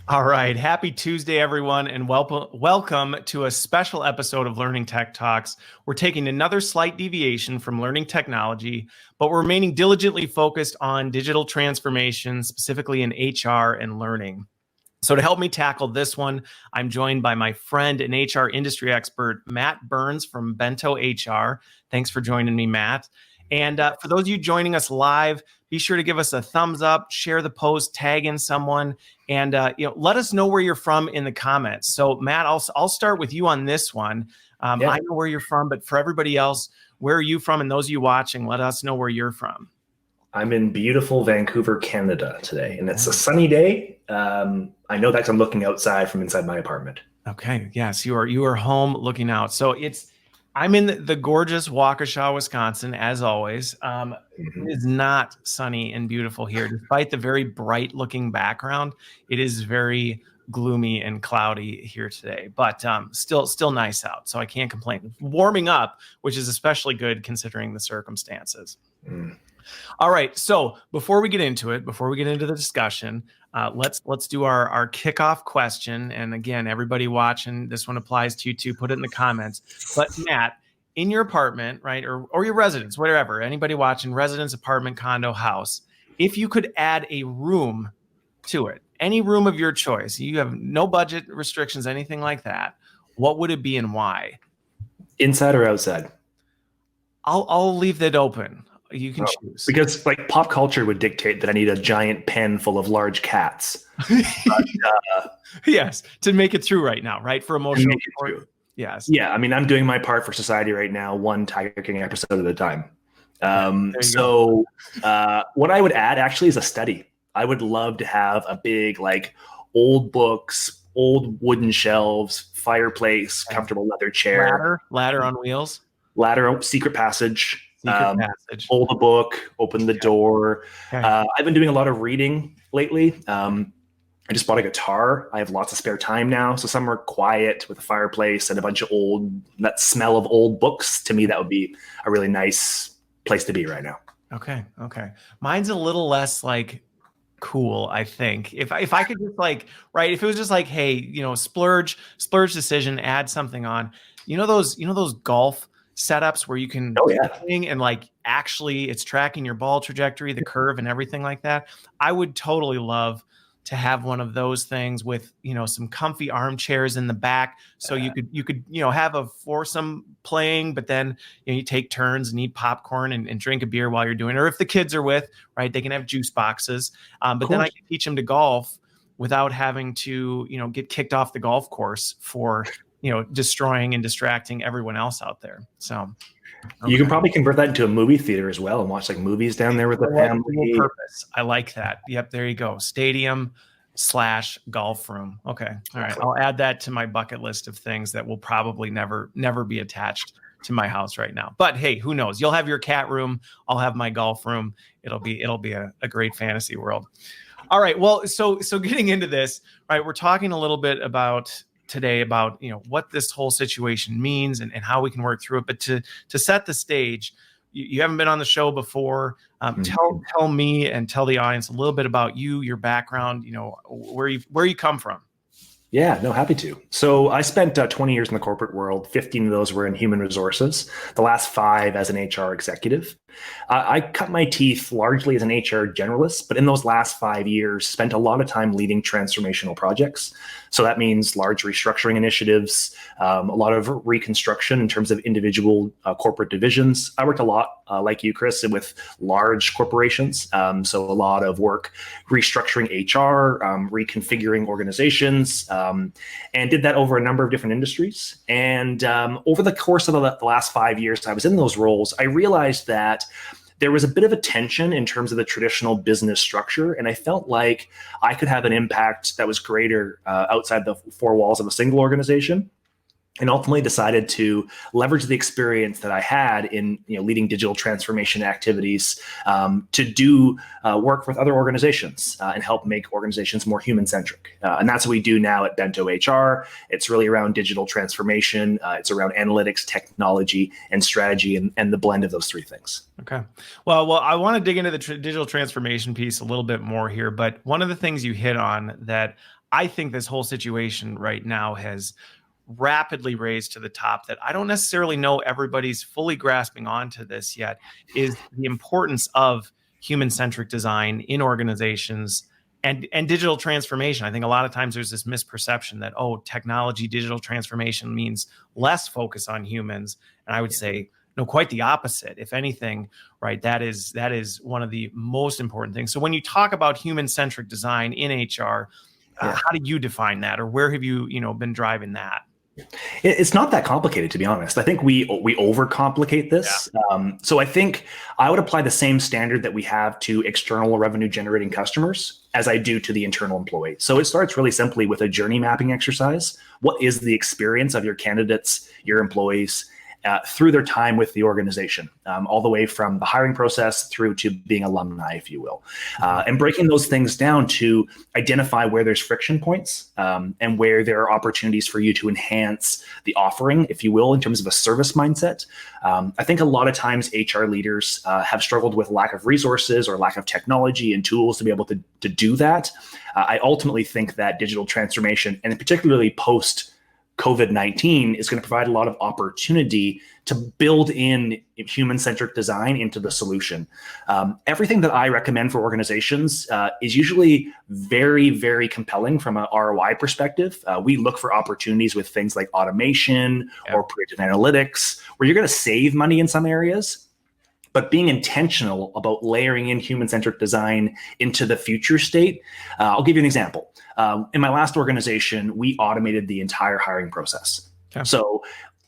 All right. Happy Tuesday, everyone, and welcome to a special episode of Learning Tech Talks. We're taking another slight deviation from learning technology, but we're remaining diligently focused on digital transformation, specifically in HR and learning. So to help me tackle this one, I'm joined by my friend and HR industry expert, Matt Burns from Bento HR. Thanks for joining me, Matt. And for those of you joining us live, be sure to give us a thumbs up, share the post, tag in someone, and let us know where you're from in the comments. So Matt, I'll start with you on this one. I know where you're from, but for everybody else, where are you from? And those of you watching, let us know where you're from. I'm in beautiful Vancouver, Canada today, and it's a sunny day. I know that 'cause I'm looking outside from inside my apartment. Okay. Yes, you are home looking out. So I'm in the gorgeous Waukesha, Wisconsin, as always. It is not sunny and beautiful here, despite the very bright looking background. It is very gloomy and cloudy here today, but still nice out. So I can't complain. It's warming up, which is especially good considering the circumstances. All right. So before we get into the discussion, let's do our kickoff question. And again, everybody watching, this one applies to you too. Put it in the comments. But Matt, in your apartment, right, or your residence, whatever, anybody watching, residence, apartment, condo, house, if you could add a room to it, any room of your choice, you have no budget restrictions, anything like that, what would it be and why? Inside or outside? I'll leave that open. You can choose. Because like pop culture would dictate that I need a giant pen full of large cats. Yes, to make it through right now, right? For emotional support. Yes. Yeah, I mean, I'm doing my part for society right now, one Tiger King episode at a time. What I would add actually is a study. I would love to have a big, like, old books, old wooden shelves, fireplace, comfortable leather chair. Ladder on wheels. Ladder, secret passage. Hold a book, open the door. Okay. I've been doing a lot of reading lately. I just bought a guitar. I have lots of spare time now. So somewhere quiet with a fireplace and a bunch of that smell of old books. To me, that would be a really nice place to be right now. Okay. Mine's a little less like cool, I think. If I could just if it was just like, hey, splurge decision, add something on, those golf setups where you can and actually it's tracking your ball trajectory, the curve and everything like that. I would totally love to have one of those things with, some comfy armchairs in the back. So you could have a foursome playing, but then, you take turns and eat popcorn and drink a beer while you're doing it. Or if the kids are with, right, they can have juice boxes. But then I can teach them to golf without having to, get kicked off the golf course for, destroying and distracting everyone else out there. So you can probably convert that into a movie theater as well and watch like movies down there with the family. Purpose. I like that. Yep. There you go. Stadium/golf room. Okay. All right. I'll add that to my bucket list of things that will probably never be attached to my house right now. But hey, who knows? You'll have your cat room. I'll have my golf room. It'll be a great fantasy world. All right. Well, so getting into this, right, we're talking a little bit today about what this whole situation means and how we can work through it. But to set the stage, you haven't been on the show before. Tell me and tell the audience a little bit about you, your background, where you come from. Yeah, no, happy to. So I spent 20 years in the corporate world. 15 of those were in human resources. The last 5 as an HR executive. I cut my teeth largely as an HR generalist, but in those last 5 years, spent a lot of time leading transformational projects. So that means large restructuring initiatives, a lot of reconstruction in terms of individual corporate divisions. I worked a lot, like you, Chris, with large corporations. So a lot of work restructuring HR, reconfiguring organizations, and did that over a number of different industries. And over the course of the last 5 years I was in those roles, I realized that there was a bit of a tension in terms of the traditional business structure. And I felt like I could have an impact that was greater outside the 4 walls of a single organization. And ultimately decided to leverage the experience that I had in leading digital transformation activities to do work with other organizations and help make organizations more human-centric. And that's what we do now at Bento HR. It's really around digital transformation. It's around analytics, technology, and strategy, and the blend of those 3 things. Okay. Well, I want to dig into the digital transformation piece a little bit more here. But one of the things you hit on that I think this whole situation right now has rapidly raised to the top that I don't necessarily know everybody's fully grasping onto this yet, is the importance of human-centric design in organizations and digital transformation. I think a lot of times there's this misperception that, oh, technology, digital transformation means less focus on humans. And I would say, no, quite the opposite. If anything, right, that is one of the most important things. So when you talk about human-centric design in HR, how do you define that, or where have you been driving that? It's not that complicated, to be honest. I think we overcomplicate this. Yeah. So I think I would apply the same standard that we have to external revenue generating customers as I do to the internal employee. So it starts really simply with a journey mapping exercise. What is the experience of your candidates, your employees, through their time with the organization, all the way from the hiring process through to being alumni, if you will, and breaking those things down to identify where there's friction points and where there are opportunities for you to enhance the offering, if you will, in terms of a service mindset. I think a lot of times HR leaders have struggled with lack of resources or lack of technology and tools to be able to do that. I ultimately think that digital transformation, and particularly post COVID-19, is going to provide a lot of opportunity to build in human-centric design into the solution. Everything that I recommend for organizations is usually very, very compelling from an ROI perspective. We look for opportunities with things like automation or predictive analytics, where you're going to save money in some areas, but being intentional about layering in human-centric design into the future state. I'll give you an example. In my last organization, we automated the entire hiring process. Okay. So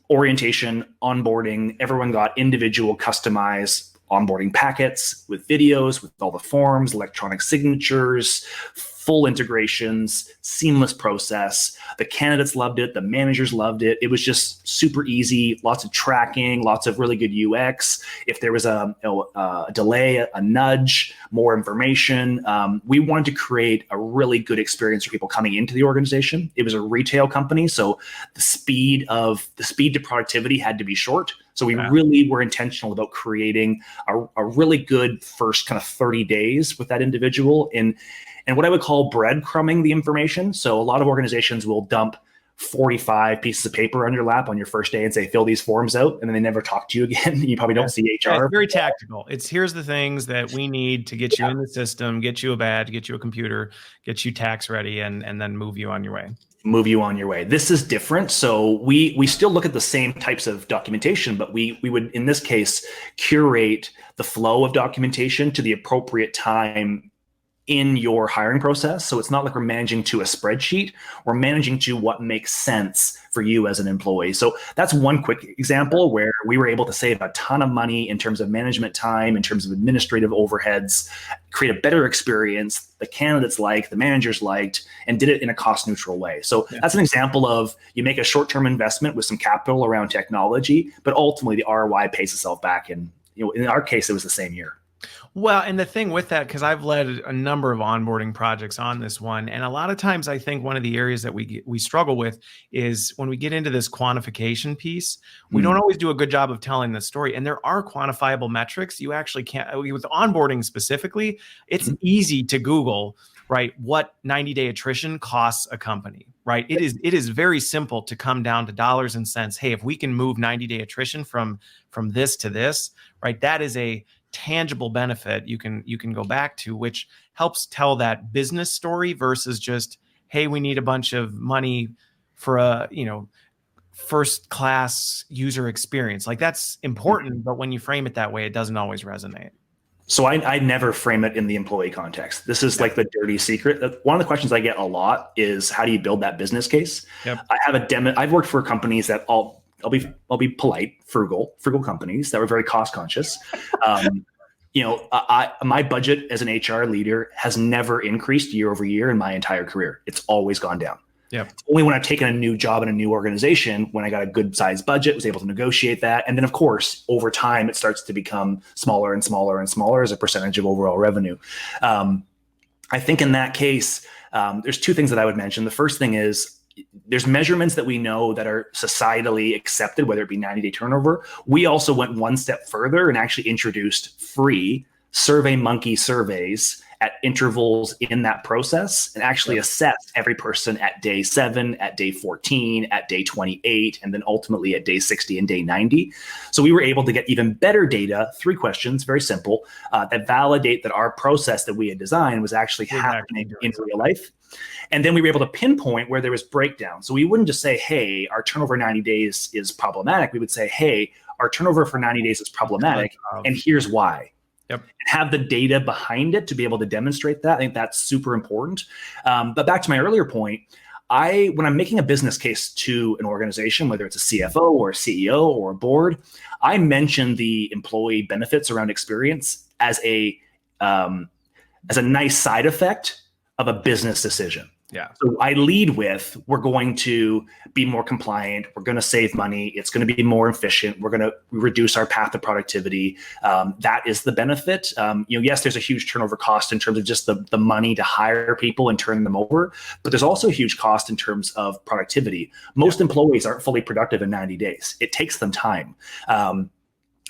orientation, onboarding, everyone got individual customized onboarding packets with videos, with all the forms, electronic signatures, full integrations, seamless process. The candidates loved it. The managers loved it. It was just super easy, lots of tracking, lots of really good UX. If there was a delay, a nudge, more information, we wanted to create a really good experience for people coming into the organization. It was a retail company, so the speed to productivity had to be short. So we really were intentional about creating a really good first kind of 30 days with that individual and what I would call breadcrumbing the information. So a lot of organizations will dump 45 pieces of paper on your lap on your first day and say, fill these forms out, and then they never talk to you again. You probably don't see HR. Yeah, it's very tactical. Here's the things that we need to get you in the system, get you a badge, get you a computer, get you tax ready, and then move you on your way. This is different. So we still look at the same types of documentation, but we would, in this case, curate the flow of documentation to the appropriate time in your hiring process. So it's not like we're managing to a spreadsheet, we're managing to what makes sense for you as an employee. So that's one quick example where we were able to save a ton of money in terms of management time, in terms of administrative overheads, create a better experience the candidates liked, the managers liked, and did it in a cost neutral way. So that's an example of you make a short-term investment with some capital around technology, but ultimately the ROI pays itself back. And in our case, it was the same year. Well, and the thing with that, because I've led a number of onboarding projects on this one, and a lot of times I think one of the areas that we struggle with is when we get into this quantification piece, we don't always do a good job of telling the story. And there are quantifiable metrics. You actually can't, with onboarding specifically, it's easy to Google, right, what 90-day attrition costs a company, right? It is very simple to come down to dollars and cents. Hey, if we can move 90-day attrition from this to this, right, that is a tangible benefit you can go back to, which helps tell that business story versus just, hey, we need a bunch of money for a first class user experience. Like, that's important, but when you frame it that way, it doesn't always resonate. So I never frame it in the employee context. This is like the dirty secret. One of the questions I get a lot is, how do you build that business case? I have I've worked for companies that I'll be polite, frugal companies that were very cost conscious. My budget as an HR leader has never increased year over year in my entire career. It's always gone down. It's only when I've taken a new job in a new organization, when I got a good sized budget, was able to negotiate that. And then of course, over time, it starts to become smaller and smaller and smaller as a percentage of overall revenue. I think in that case, there's two things that I would mention. The first thing is, there's measurements that we know that are societally accepted, whether it be 90-day turnover. We also went one step further and actually introduced free SurveyMonkey surveys at intervals in that process and actually assessed every person at day 7, at day 14, at day 28, and then ultimately at day 60 and day 90. So we were able to get even better data, 3 questions, very simple, that validate that our process that we had designed was actually happening in real life. And then we were able to pinpoint where there was breakdown. So we wouldn't just say, hey, our turnover 90 days is problematic. We would say, hey, our turnover for 90 days is problematic, and here's why. Yep. Have the data behind it to be able to demonstrate that. I think that's super important. But back to my earlier point, when I'm making a business case to an organization, whether it's a CFO or a CEO or a board, I mention the employee benefits around experience as a nice side effect of a business decision. Yeah. So I lead with, we're going to be more compliant. We're going to save money. It's going to be more efficient. We're going to reduce our path to productivity. That is the benefit. Yes, there's a huge turnover cost in terms of just the money to hire people and turn them over, but there's also a huge cost in terms of productivity. Most employees aren't fully productive in 90 days. It takes them time.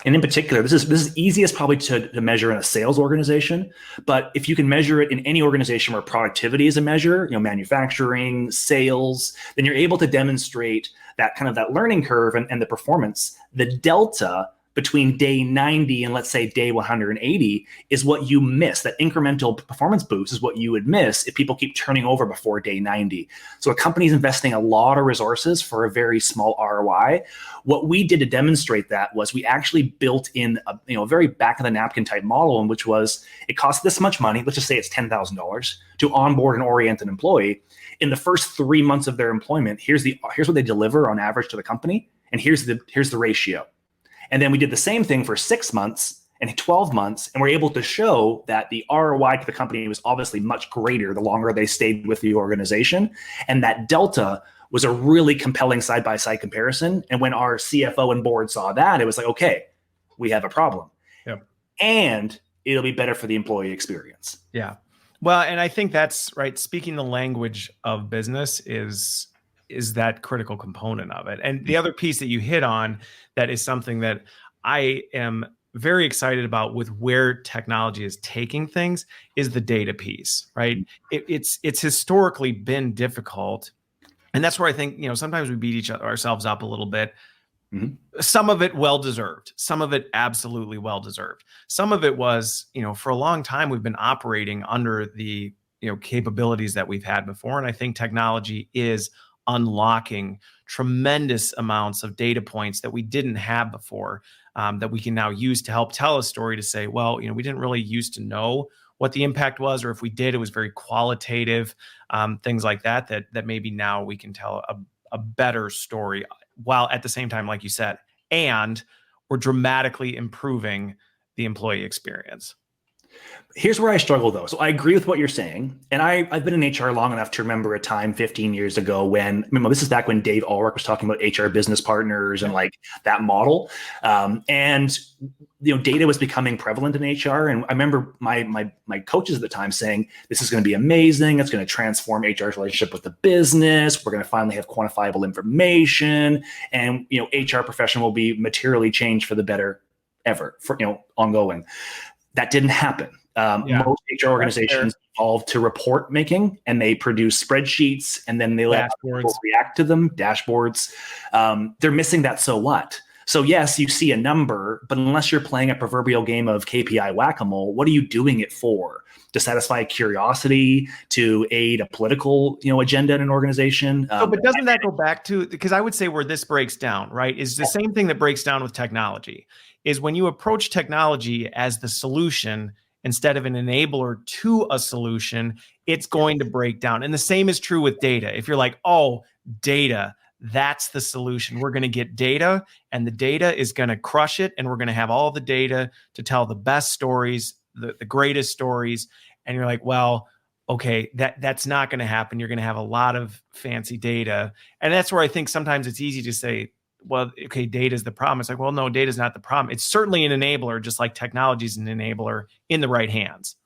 And in particular, this is easiest probably to measure in a sales organization. But if you can measure it in any organization where productivity is a measure, manufacturing, sales, then you're able to demonstrate that kind of that learning curve and the performance. The delta between day 90 and let's say day 180 is what you miss. That incremental performance boost is what you would miss if people keep turning over before day 90. So a company is investing a lot of resources for a very small ROI. What we did to demonstrate that was we actually built in a very back of the napkin type model, in which was it costs this much money. Let's just say it's $10,000 to onboard and orient an employee. In the first 3 months of their employment, here's what they deliver on average to the company, and here's the ratio. And then we did the same thing for 6 months and 12 months, and we're able to show that the ROI to the company was obviously much greater the longer they stayed with the organization. And that delta was a really compelling side-by-side comparison. And when our CFO and board saw that, it was like, okay, we have a problem. Yep. And it'll be better for the employee experience. Yeah. Well, and I think that's right. Speaking the language of business is that critical component of it. And the other piece that you hit on that is something that I am very excited about with where technology is taking things is the data piece, right? It's historically been difficult. And that's where I think, sometimes we beat ourselves up a little bit. Mm-hmm. Some of it well-deserved, some of it absolutely well-deserved. Some of it was, for a long time, we've been operating under the, capabilities that we've had before. And I think technology is unlocking tremendous amounts of data points that we didn't have before, that we can now use to help tell a story to say, well, we didn't really used to know what the impact was, or if we did, it was very qualitative, things like that maybe now we can tell a better story, while at the same time, like you said, and we're dramatically improving the employee experience. Here's where I struggle, though. So I agree with what you're saying. And I've been in HR long enough to remember a time 15 years ago when, this is back when Dave Ulrich was talking about HR business partners and like that model. And data was becoming prevalent in HR. And I remember my coaches at the time saying, this is going to be amazing. It's going to transform HR's relationship with the business. We're going to finally have quantifiable information. And, HR profession will be materially changed for the better ever, for, ongoing. That didn't happen. Most HR organizations evolved to report making, and they produce spreadsheets, and then they let people react to them, dashboards. They're missing that so what? So yes, you see a number, but unless you're playing a proverbial game of KPI whack-a-mole, what are you doing it for? To satisfy curiosity, to aid a political agenda in an organization? But doesn't that go back to, because I would say where this breaks down, right, is the same thing that breaks down with technology, is when you approach technology as the solution instead of an enabler to a solution, it's going to break down. And the same is true with data. If you're like, oh, data, that's the solution. We're going to get data, and the data is going to crush it, and we're going to have all the data to tell the best stories, the greatest stories. And you're like, well, okay, that's not going to happen. You're going to have a lot of fancy data. And that's where I think sometimes it's easy to say, well, okay, data is the problem. It's like, well, no, data is not the problem. It's certainly an enabler, just like technology is an enabler in the right hands.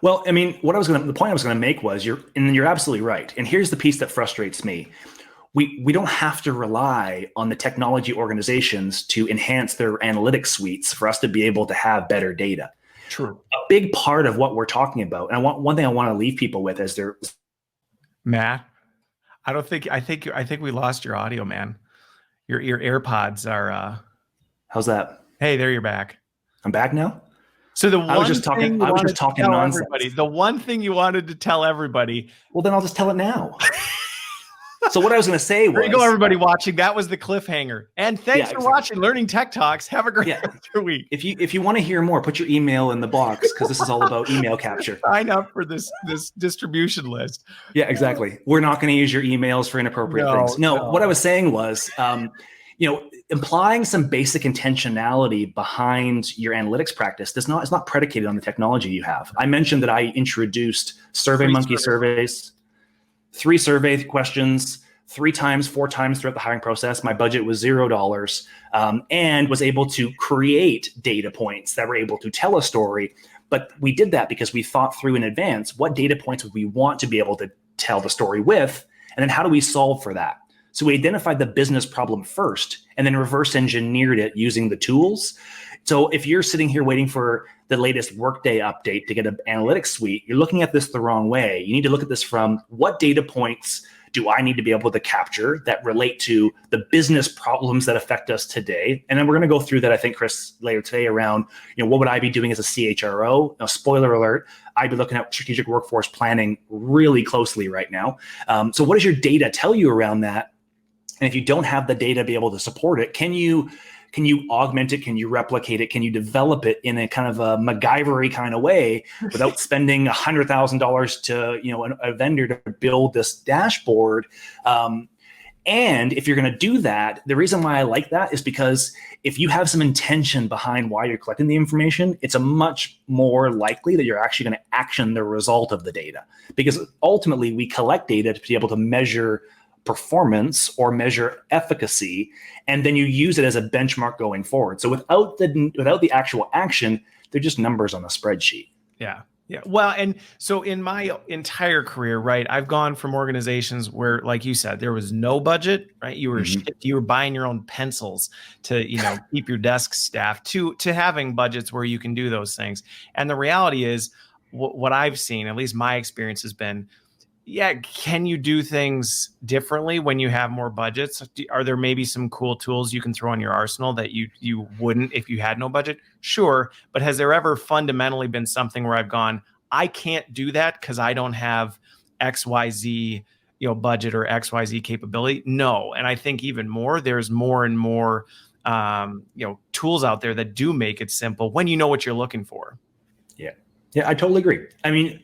Well, the point I was going to make was you're absolutely right. And here's the piece that frustrates me. We don't have to rely on the technology organizations to enhance their analytics suites for us to be able to have better data. True. A big part of what we're talking about, and one thing I want to leave people with is Matt, I think we lost your audio, man. Your AirPods are how's that? hey, there you're back. I'm back now. So the I was just talking nonsense. The one thing you wanted to tell everybody. Well, then I'll just tell it now. So what I was going to say was, there you go, everybody watching. That was the cliffhanger. And thanks for watching Learning Tech Talks. Have a great week. If you want to hear more, put your email in the box, because this is all about email capture. Sign up for this distribution list. Yeah, exactly. We're not going to use your emails for inappropriate things. No, what I was saying was, implying some basic intentionality behind your analytics practice is not predicated on the technology you have. I mentioned that I introduced SurveyMonkey surveys, 3 survey questions, 4 times throughout the hiring process. My budget was $0, and was able to create data points that were able to tell a story. But we did that because we thought through in advance, what data points would we want to be able to tell the story with, and then how do we solve for that? So we identified the business problem first and then reverse engineered it using the tools. So if you're sitting here waiting for the latest Workday update to get an analytics suite, you're looking at this the wrong way. You need to look at this from, what data points do I need to be able to capture that relate to the business problems that affect us today? And then we're going to go through that, I think, Chris, later today around, what would I be doing as a CHRO? Now, spoiler alert, I'd be looking at strategic workforce planning really closely right now. So what does your data tell you around that? And if you don't have the data to be able to support it, can you augment it? Can you replicate it? Can you develop it in a kind of a MacGyver-y kind of way without spending $100,000 to a vendor to build this dashboard? And if you're going to do that, the reason why I like that is because if you have some intention behind why you're collecting the information, it's a much more likely that you're actually going to action the result of the data. Because ultimately, we collect data to be able to measure performance or measure efficacy, and then you use it as a benchmark going forward. So without the actual action, they're just numbers on a spreadsheet. Yeah. Well, and so in my entire career, right, I've gone from organizations where, like you said, there was no budget, right? You were buying your own pencils to, keep your desk staffed, to having budgets where you can do those things. And the reality is, what I've seen, at least my experience has been, can you do things differently when you have more budgets? Are there maybe some cool tools you can throw in your arsenal that you wouldn't if you had no budget? Sure. But has there ever fundamentally been something where I've gone, I can't do that because I don't have XYZ, budget or XYZ capability? No. And I think even more, there's more and more, tools out there that do make it simple when you know what you're looking for. Yeah, I totally agree. I mean,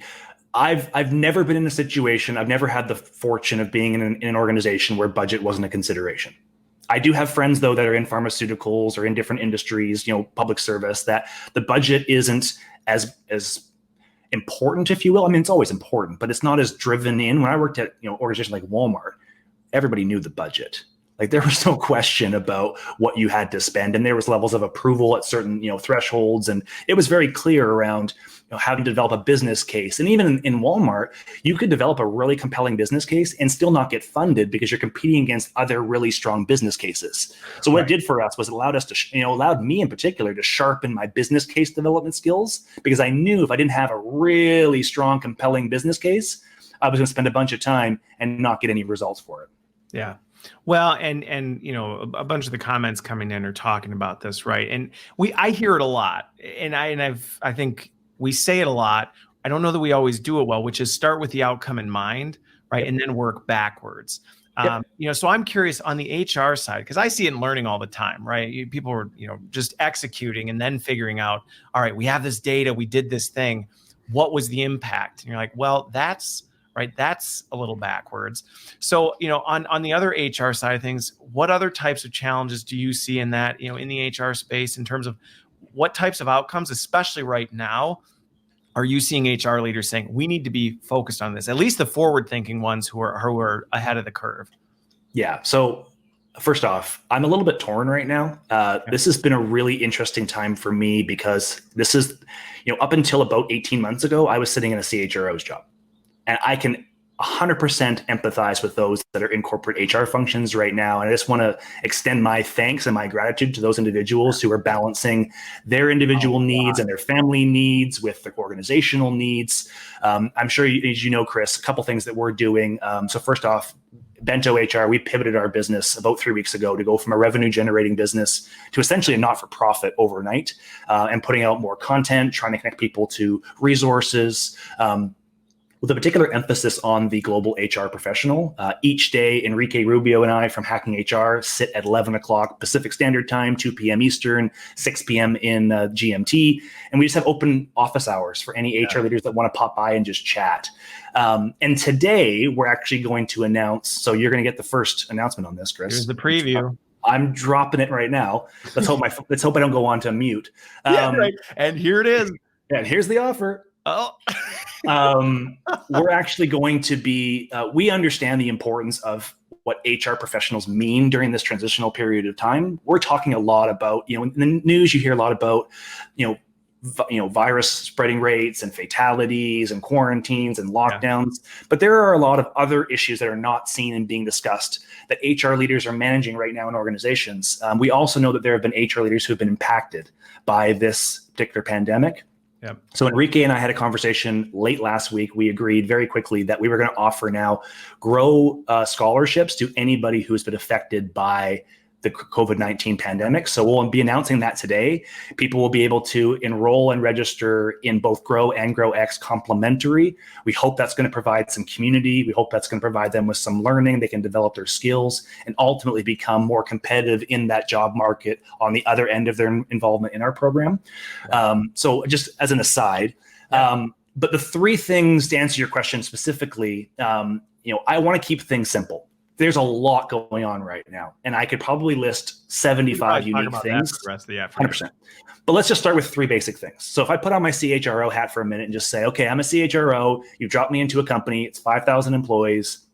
I've never been in a situation, I've never had the fortune of being in an organization where budget wasn't a consideration. I do have friends, though, that are in pharmaceuticals or in different industries, public service, that the budget isn't as important, if you will. I mean, it's always important, but it's not as driven in. When I worked at organizations like Walmart, everybody knew the budget. Like, there was no question about what you had to spend, and there was levels of approval at certain thresholds, and it was very clear around having to develop a business case. And even in Walmart, you could develop a really compelling business case and still not get funded because you're competing against other really strong business cases. So what it did for us was it allowed us to, allowed me in particular to sharpen my business case development skills, because I knew if I didn't have a really strong, compelling business case, I was going to spend a bunch of time and not get any results for it. Yeah. Well, and a bunch of the comments coming in are talking about this, right? And I hear it a lot, and I think we say it a lot. I don't know that we always do it well, which is start with the outcome in mind, right, and then work backwards. So I'm curious on the HR side, because I see it in learning all the time, right? People are just executing and then figuring out, all right, we have this data, we did this thing, what was the impact? And you're like, well, that's a little backwards. So, on the other HR side of things, what other types of challenges do you see in that, in the HR space, in terms of what types of outcomes, especially right now, are you seeing HR leaders saying, we need to be focused on this, at least the forward-thinking ones who are ahead of the curve? Yeah. So first off, I'm a little bit torn right now. This has been a really interesting time for me, because this is, up until about 18 months ago, I was sitting in a CHRO's job. And I can 100% empathize with those that are in corporate HR functions right now. And I just want to extend my thanks and my gratitude to those individuals who are balancing their individual needs and their family needs with their organizational needs. I'm sure, as you know, Chris, a couple things that we're doing. So first off, Bento HR, we pivoted our business about 3 weeks ago to go from a revenue generating business to essentially a not-for-profit overnight, and putting out more content, trying to connect people to resources, with a particular emphasis on the global HR professional. Each day, Enrique Rubio and I from Hacking HR sit at 11 o'clock Pacific Standard Time, 2 p.m. Eastern, 6 p.m. in GMT. And we just have open office hours for any HR leaders that want to pop by and just chat. And today, we're actually going to announce, so you're going to get the first announcement on this, Chris. Here's the preview. I'm dropping it right now. Let's hope I don't go on to mute. Right. And here it is. And here's the offer. Oh. We're actually going to be, we understand the importance of what HR professionals mean during this transitional period of time. We're talking a lot about, in the news, you hear a lot about, virus spreading rates and fatalities and quarantines and lockdowns. But there are a lot of other issues that are not seen and being discussed that HR leaders are managing right now in organizations. We also know that there have been HR leaders who have been impacted by this particular pandemic. Yep. So Enrique and I had a conversation late last week. We agreed very quickly that we were going to offer now grow scholarships to anybody who's been affected by the COVID-19 pandemic. So we'll be announcing that today. People will be able to enroll and register in both Grow and GrowX complimentary. We hope that's going to provide some community. We hope that's going to provide them with some learning. They can develop their skills and ultimately become more competitive in that job market on the other end of their involvement in our program. So just as an aside, but the three things to answer your question specifically, I want to keep things simple. There's a lot going on right now, and I could probably list 75 unique things. The rest of the afternoon. 100%. But let's just start with three basic things. So if I put on my CHRO hat for a minute and just say, okay, I'm a CHRO, you dropped me into a company, it's 5,000 employees.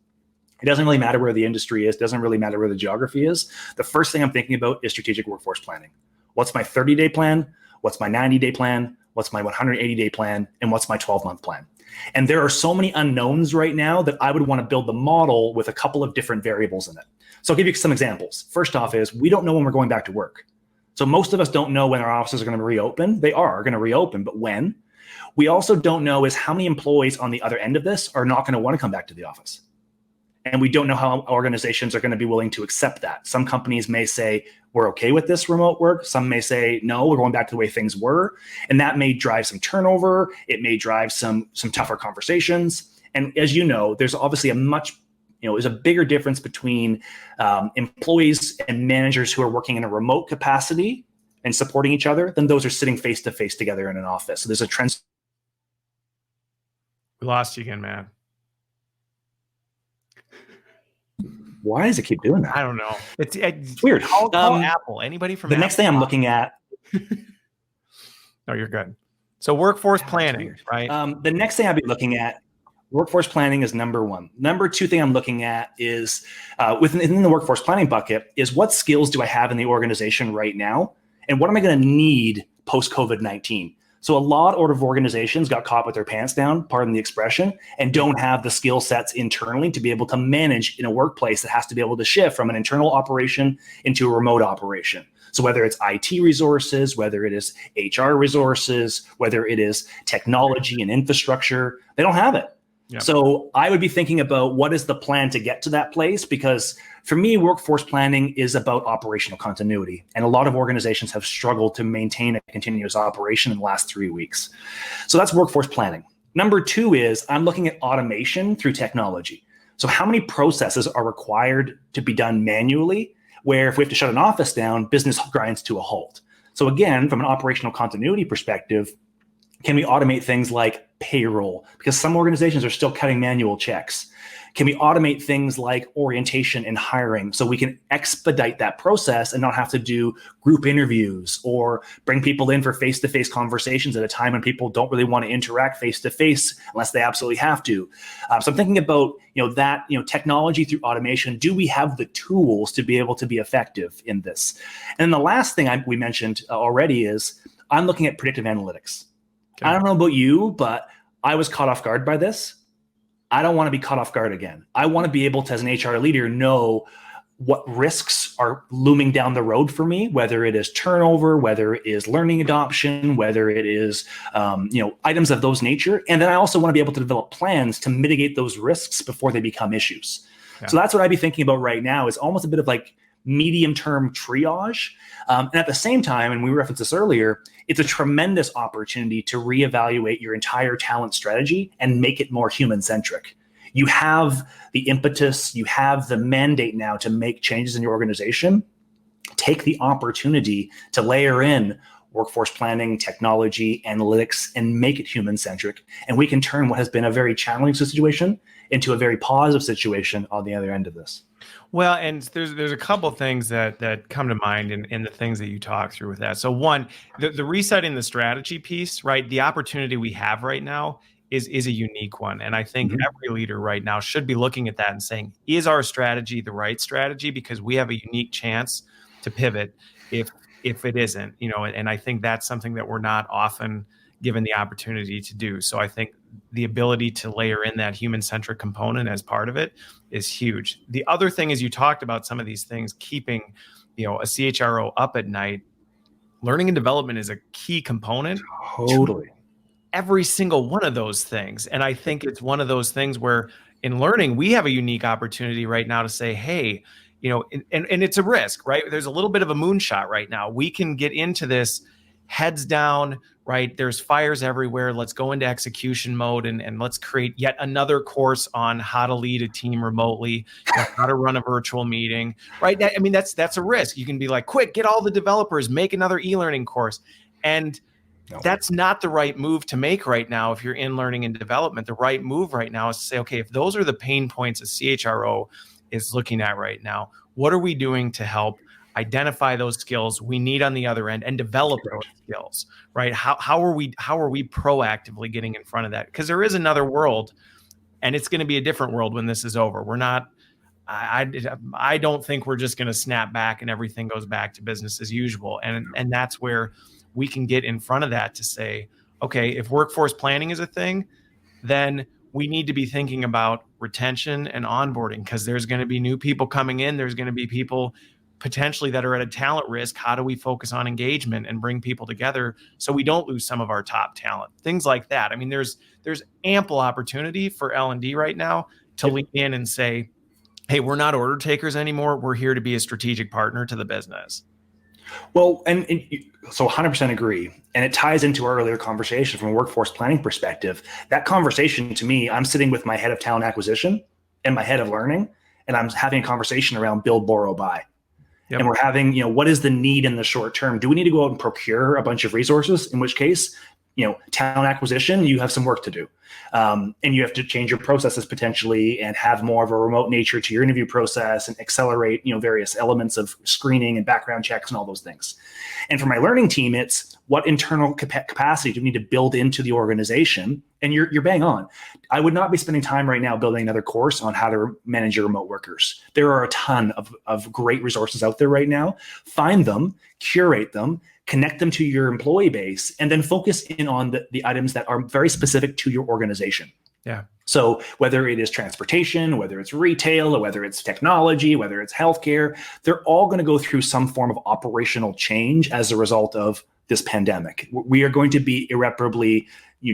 It doesn't really matter where the industry is, doesn't really matter where the geography is. The first thing I'm thinking about is strategic workforce planning. What's my 30-day plan? What's my 90-day plan? What's my 180-day plan? And what's my 12-month plan? And there are so many unknowns right now that I would want to build the model with a couple of different variables in it. So I'll give you some examples. First off is we don't know when we're going back to work. So most of us don't know when our offices are going to reopen. They are going to reopen, but when? We also don't know is how many employees on the other end of this are not going to want to come back to the office. And we don't know how organizations are going to be willing to accept that. Some companies may say, we're okay with this remote work. Some may say, no, we're going back to the way things were. And that may drive some turnover. It may drive some tougher conversations. And as you know, there's obviously there's a bigger difference between employees and managers who are working in a remote capacity and supporting each other than those who are sitting face-to-face together in an office. So there's a trend. We lost you again, man. Why does it keep doing that? I don't know. It's weird. Call Apple. Anybody from the Apple? next thing I'm looking at. No, you're good. So workforce planning, right? The next thing I'll be looking at, workforce planning is number one. Number two thing I'm looking at is within the workforce planning bucket is what skills do I have in the organization right now? And what am I going to need post-COVID-19? So a lot of organizations got caught with their pants down, pardon the expression, and don't have the skill sets internally to be able to manage in a workplace that has to be able to shift from an internal operation into a remote operation. So whether it's IT resources, whether it is HR resources, whether it is technology and infrastructure, they don't have it. Yep. So I would be thinking about what is the plan to get to that place, because for me, workforce planning is about operational continuity. And a lot of organizations have struggled to maintain a continuous operation in the last 3 weeks. So that's workforce planning. Number two is I'm looking at automation through technology. So how many processes are required to be done manually, where if we have to shut an office down, business grinds to a halt? So again, from an operational continuity perspective, can we automate things like payroll? Because some organizations are still cutting manual checks. Can we automate things like orientation and hiring so we can expedite that process and not have to do group interviews or bring people in for face-to-face conversations at a time when people don't really want to interact face-to-face unless they absolutely have to? So I'm thinking about technology through automation. Do we have the tools to be able to be effective in this? And the last thing we mentioned already is I'm looking at predictive analytics. Okay. I don't know about you, but I was caught off guard by this. I don't want to be caught off guard again. I want to be able to, as an HR leader, know what risks are looming down the road for me, whether it is turnover, whether it is learning adoption, whether it is items of those nature. And then I also want to be able to develop plans to mitigate those risks before they become issues. Yeah. So that's what I'd be thinking about right now, is almost a bit of like medium-term triage. And at the same time, and we referenced this earlier, it's a tremendous opportunity to reevaluate your entire talent strategy and make it more human-centric. You have the impetus, you have the mandate now to make changes in your organization. Take the opportunity to layer in workforce planning, technology, analytics, and make it human-centric. And we can turn what has been a very challenging situation into a very positive situation on the other end of this. Well, and there's a couple things that come to mind in the things that you talk through with that. So one, the resetting the strategy piece, right? The opportunity we have right now is a unique one. And I think every leader right now should be looking at that and saying, is our strategy the right strategy? Because we have a unique chance to pivot if it isn't, and I think that's something that we're not often given the opportunity to do. So I think the ability to layer in that human-centric component as part of it is huge. The other thing is, you talked about some of these things keeping, a CHRO up at night. Learning and development is a key component. Totally. Every single one of those things. And I think it's one of those things where in learning, we have a unique opportunity right now to say, hey, and it's a risk, right? There's a little bit of a moonshot right now. We can get into this heads down, right? There's fires everywhere. Let's go into execution mode and let's create yet another course on how to lead a team remotely, how to run a virtual meeting, right? That's a risk. You can be like, quick, get all the developers, make another e-learning course. And that's not the right move to make right now. If you're in learning and development, the right move right now is to say, okay, if those are the pain points a CHRO is looking at right now, what are we doing to help identify those skills we need on the other end and develop those skills, right? How are we proactively getting in front of that? Because there is another world, and it's going to be a different world when this is over. We're not, I don't think we're just going to snap back and everything goes back to business as usual. And that's where we can get in front of that to say, okay, if workforce planning is a thing, then we need to be thinking about retention and onboarding, because there's going to be new people coming in. There's going to be people potentially that are at a talent risk. How do we focus on engagement and bring people together so we don't lose some of our top talent? Things like that. I mean, there's ample opportunity for L&D right now to lean in and say, hey, we're not order takers anymore. We're here to be a strategic partner to the business. Well, and so 100% agree. And it ties into our earlier conversation from a workforce planning perspective. That conversation, to me, I'm sitting with my head of talent acquisition and my head of learning, and I'm having a conversation around build, borrow, buy. Yep. And we're having, what is the need in the short term? Do we need to go out and procure a bunch of resources? In which case, talent acquisition, you have some work to do. And you have to change your processes potentially and have more of a remote nature to your interview process and accelerate, various elements of screening and background checks and all those things. And for my learning team, it's what internal capacity do we need to build into the organization? And you're bang on. I would not be spending time right now building another course on how to manage your remote workers. There are a ton of great resources out there right now. Find them, curate them, connect them to your employee base, and then focus in on the items that are very specific to your organization. Yeah. So whether it is transportation, whether it's retail, or whether it's technology, whether it's healthcare, they're all going to go through some form of operational change as a result of this pandemic. We are going to be irreparably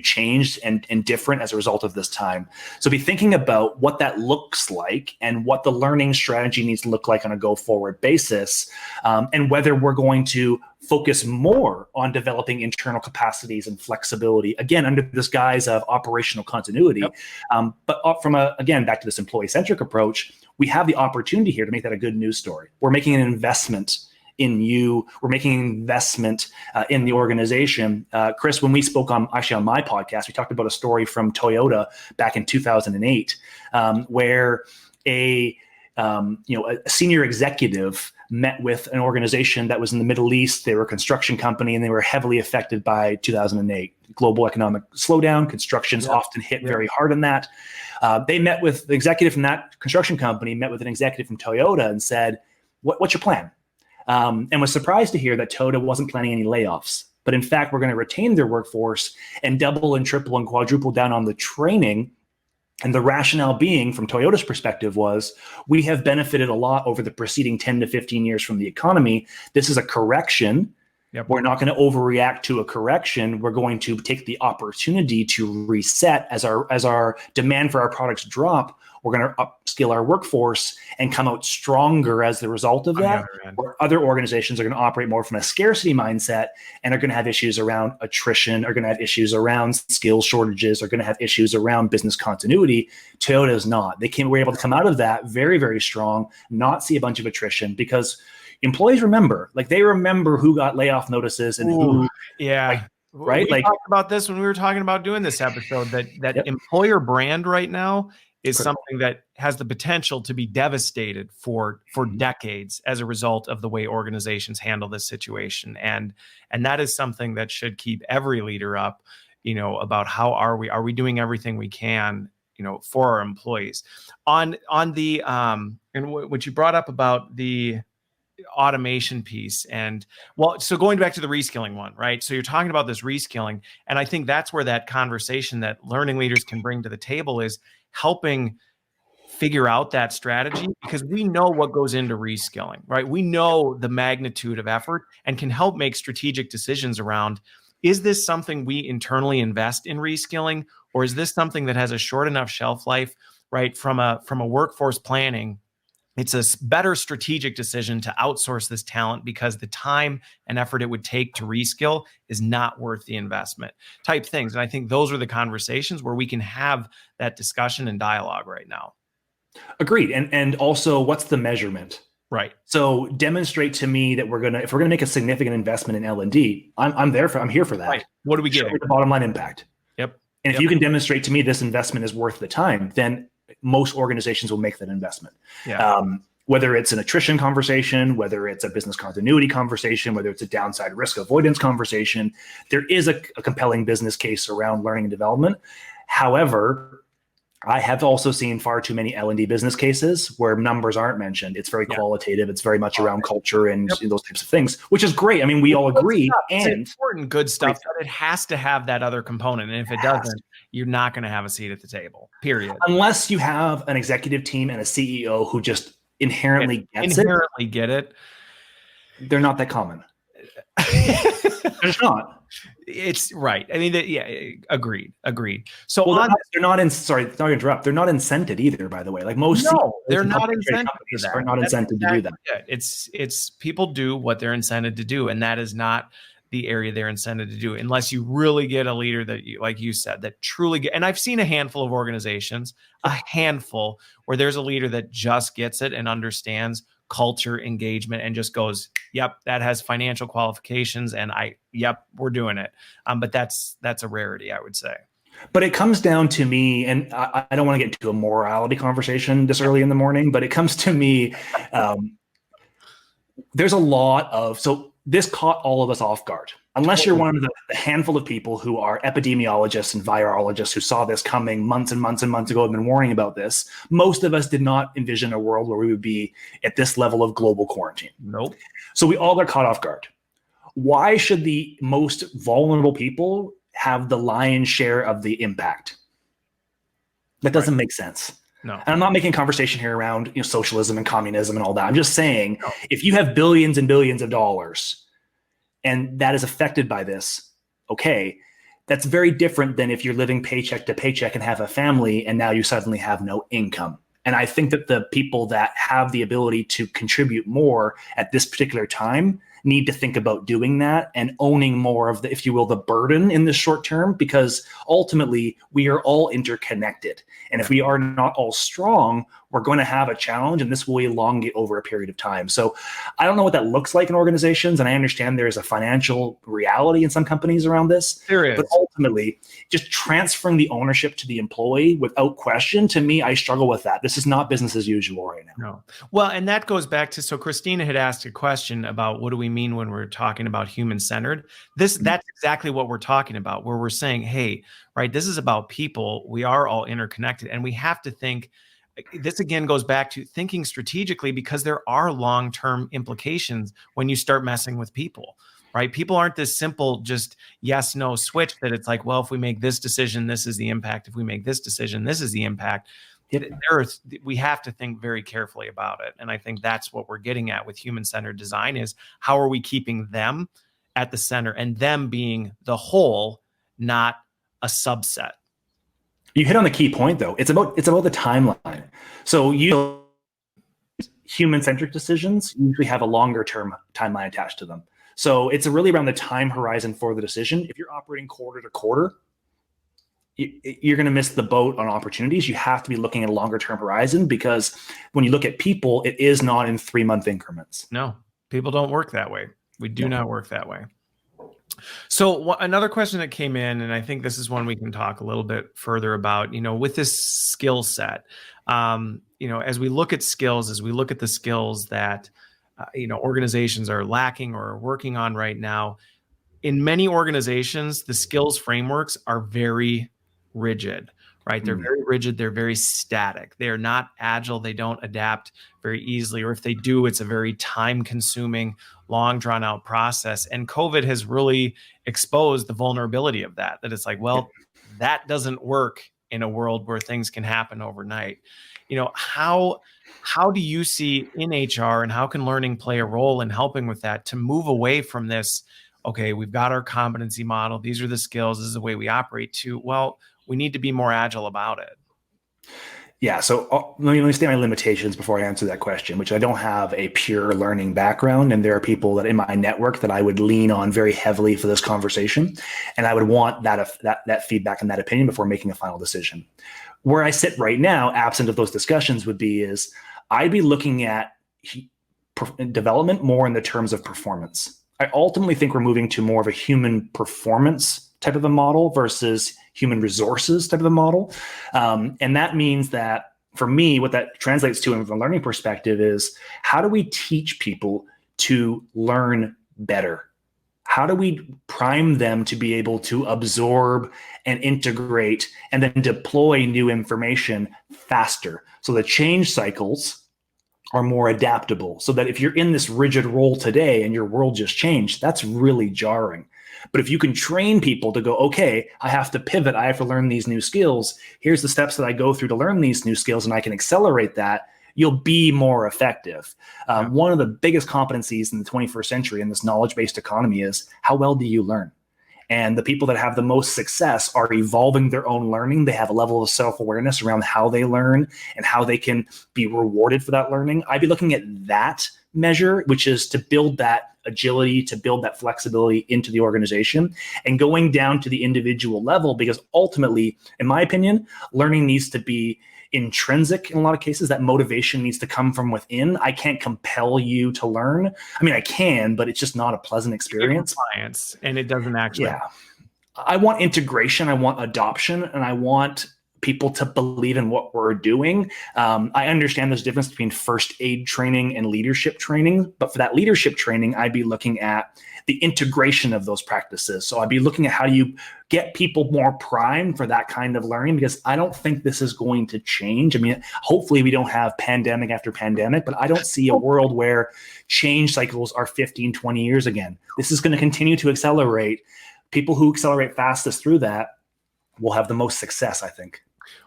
changed and different as a result of this time. So be thinking about what that looks like and what the learning strategy needs to look like on a go forward basis, and whether we're going to focus more on developing internal capacities and flexibility, again, under this guise of operational continuity. Yep. But again, back to this employee-centric approach, we have the opportunity here to make that a good news story. We're making an investment in you. We're making an investment in the organization. Chris, when we spoke on my podcast, we talked about a story from Toyota back in 2008, where a senior executive met with an organization that was in the Middle East. They were a construction company, and they were heavily affected by 2008 global economic slowdown. Construction's often hit very hard on that. They met with the executive from that construction company, met with an executive from Toyota, and said, what's your plan? And was surprised to hear that Toyota wasn't planning any layoffs. But in fact, we're going to retain their workforce and double and triple and quadruple down on the training And the rationale being, from Toyota's perspective, was we have benefited a lot over the preceding 10 to 15 years from the economy. This is a correction. Yep. We're not going to overreact to a correction. We're going to take the opportunity to reset as our demand for our products drop. We're going to upskill our workforce and come out stronger as the result of that. Where other organizations are going to operate more from a scarcity mindset and are going to have issues around attrition, are going to have issues around skill shortages, are going to have issues around business continuity. Toyota is not. Were able to come out of that very, very strong, not see a bunch of attrition, because employees remember, they remember who got layoff notices and who. Yeah. Right. We talked about this when we were talking about doing this episode, that employer brand right now is something that has the potential to be devastated for decades as a result of the way organizations handle this situation. And that is something that should keep every leader up, about how are we doing everything we can, for our employees. On the and what you brought up about the automation piece, and so going back to the reskilling one, right? So you're talking about this reskilling, and I think that's where that conversation that learning leaders can bring to the table is helping figure out that strategy, because we know what goes into reskilling, right? We know the magnitude of effort and can help make strategic decisions around, is this something we internally invest in reskilling, or is this something that has a short enough shelf life, right? From a workforce planning, it's a better strategic decision to outsource this talent because the time and effort it would take to reskill is not worth the investment type things. And I think those are the conversations where we can have that discussion and dialogue right now. Agreed. And also, what's the measurement? Right. So demonstrate to me that if we're gonna make a significant investment in L&D, I'm here for that. Right. What do we get? The bottom line impact. Yep. And if you can demonstrate to me this investment is worth the time, then most organizations will make that investment. Yeah. Whether it's an attrition conversation, whether it's a business continuity conversation, whether it's a downside risk avoidance conversation, there is a compelling business case around learning and development. However, I have also seen far too many L&D business cases where numbers aren't mentioned. It's very qualitative. It's very much around culture and those types of things, which is great. I mean, we all agree. It's important, good stuff, but it has to have that other component. And if it doesn't, you're not going to have a seat at the table, period. Unless you have an executive team and a CEO who just inherently get it. They're not that common. They're not. It's right. I mean, agreed. So they're not sorry to interrupt. They're not incented either, by the way. They're not incented to that. Are not incented to do that. It's people do what they're incented to do, and that is not the area they're incented to do, unless you really get a leader that, like you said, that truly get. And I've seen a handful of organizations, where there's a leader that just gets it and understands culture, engagement, and just goes, yep, that has financial qualifications, and we're doing it. But that's a rarity, I would say. But it comes down to me, and I don't want to get into a morality conversation this early in the morning, but it comes to me, there's a lot of, so this caught all of us off guard. Unless you're one of the handful of people who are epidemiologists and virologists who saw this coming months and months and months ago and been warning about this, most of us did not envision a world where we would be at this level of global quarantine. Nope. So we all got caught off guard. Why should the most vulnerable people have the lion's share of the impact? That doesn't make sense. No. And I'm not making conversation here around socialism and communism and all that. I'm just saying, if you have billions and billions of dollars and that is affected by this, that's very different than if you're living paycheck to paycheck and have a family and now you suddenly have no income. And I think that the people that have the ability to contribute more at this particular time need to think about doing that and owning more of the, if you will, the burden in the short term, because ultimately we are all interconnected. And if we are not all strong, we're going to have a challenge, and this will elongate over a period of time. So I don't know what that looks like in organizations, and I understand there is a financial reality in some companies around this. There is. But ultimately, just transferring the ownership to the employee without question, to me, I struggle with that. This is not business as usual right now. No. Well, and that goes back to, so Christina had asked a question about what do we mean when we're talking about human-centered. That's exactly what we're talking about, where we're saying, hey, right, this is about people. We are all interconnected, and we have to think. This again goes back to thinking strategically, because there are long-term implications when you start messing with people, right? People aren't this simple, just yes, no switch that it's like, well, if we make this decision, this is the impact. If we make this decision, this is the impact. Yep. We have to think very carefully about it. And I think that's what we're getting at with human-centered design is how are we keeping them at the center and them being the whole, not a subset. You hit on the key point though. It's about the timeline. So human-centric decisions usually have a longer term timeline attached to them. So it's really around the time horizon for the decision. If you're operating quarter to quarter, you're going to miss the boat on opportunities. You have to be looking at a longer term horizon because when you look at people, it is not in 3-month increments. No, people don't work that way. We do not work that way. So another question that came in, and I think this is one we can talk a little bit further about, with this skill set, as we look at skills, as we look at the skills that, organizations are lacking or are working on right now, in many organizations, the skills frameworks are very rigid, right? They're very rigid. They're very static. They're not agile. They don't adapt very easily. Or if they do, it's a very time consuming, long drawn out process. And COVID has really exposed the vulnerability of that it's like, well, that doesn't work in a world where things can happen overnight. How do you see in HR and how can learning play a role in helping with that to move away from this? Okay, we've got our competency model. These are the skills. This is the way we operate to, well, we need to be more agile about it. Yeah. So let me state my limitations before I answer that question, which I don't have a pure learning background. And there are people that in my network that I would lean on very heavily for this conversation. And I would want that feedback and that opinion before making a final decision. Where I sit right now, absent of those discussions, is I'd be looking at development more in the terms of performance. I ultimately think we're moving to more of a human performance type of a model versus human resources type of a model. And that means that for me, what that translates to from a learning perspective is how do we teach people to learn better? How do we prime them to be able to absorb and integrate and then deploy new information faster? So the change cycles are more adaptable so that if you're in this rigid role today and your world just changed, that's really jarring. But if you can train people to go, okay, I have to pivot, I have to learn these new skills. Here's the steps that I go through to learn these new skills, and I can accelerate that, you'll be more effective. One of the biggest competencies in the 21st century in this knowledge-based economy is how well do you learn? And the people that have the most success are evolving their own learning. They have a level of self-awareness around how they learn and how they can be rewarded for that learning. I'd be looking at that measure, which is to build that agility, to build that flexibility into the organization and going down to the individual level, because ultimately, in my opinion, learning needs to be intrinsic in a lot of cases. That motivation needs to come from within. I can't compel you to learn. I mean, I can, but it's just not a pleasant experience. Compliance, and it doesn't actually. Yeah. I want integration. I want adoption, and I want people to believe in what we're doing. I understand there's a difference between first aid training and leadership training, but for that leadership training, I'd be looking at the integration of those practices. So I'd be looking at how do you get people more primed for that kind of learning, because I don't think this is going to change. I mean, hopefully we don't have pandemic after pandemic, but I don't see a world where change cycles are 15, 20 years again. This is going to continue to accelerate. People who accelerate fastest through that will have the most success, I think.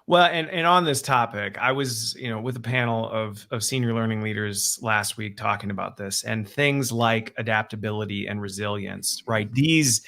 Well, and on this topic, I was, with a panel of senior learning leaders last week talking about this, and things like adaptability and resilience, right? These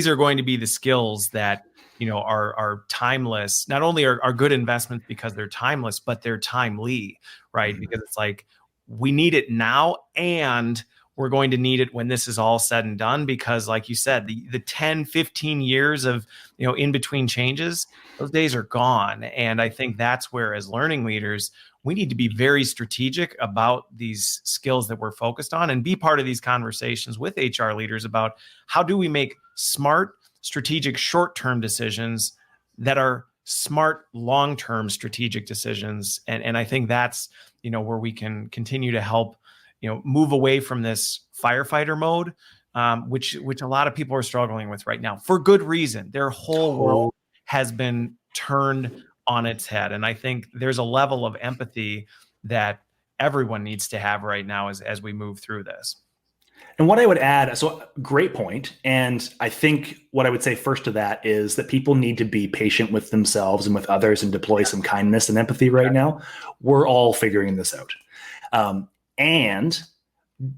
are going to be the skills that, are timeless. Not only are good investments because they're timeless, but they're timely, right? Mm-hmm. Because it's like, we need it now, and we're going to need it when this is all said and done, because like you said, the 10, 15 years of, in between changes, those days are gone. And I think that's where, as learning leaders, we need to be very strategic about these skills that we're focused on and be part of these conversations with HR leaders about how do we make smart, strategic, short-term decisions that are smart, long-term strategic decisions. And I think that's, where we can continue to help move away from this firefighter mode, which a lot of people are struggling with right now for good reason. Their whole world has been turned on its head. And I think there's a level of empathy that everyone needs to have right now as we move through this. And what I would add, so great point. And I think what I would say first to that is that people need to be patient with themselves and with others and deploy some kindness and empathy right now. We're all figuring this out. And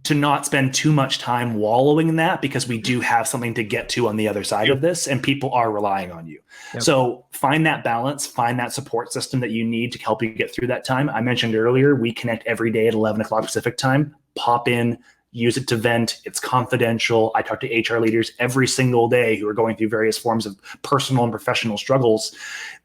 to not spend too much time wallowing in that, because we do have something to get to on the other side of this and people are relying on you. Yep. So find that balance, find that support system that you need to help you get through that time. I mentioned earlier, we connect every day at 11 o'clock Pacific time, pop in, use it to vent. It's confidential. I talk to HR leaders every single day who are going through various forms of personal and professional struggles.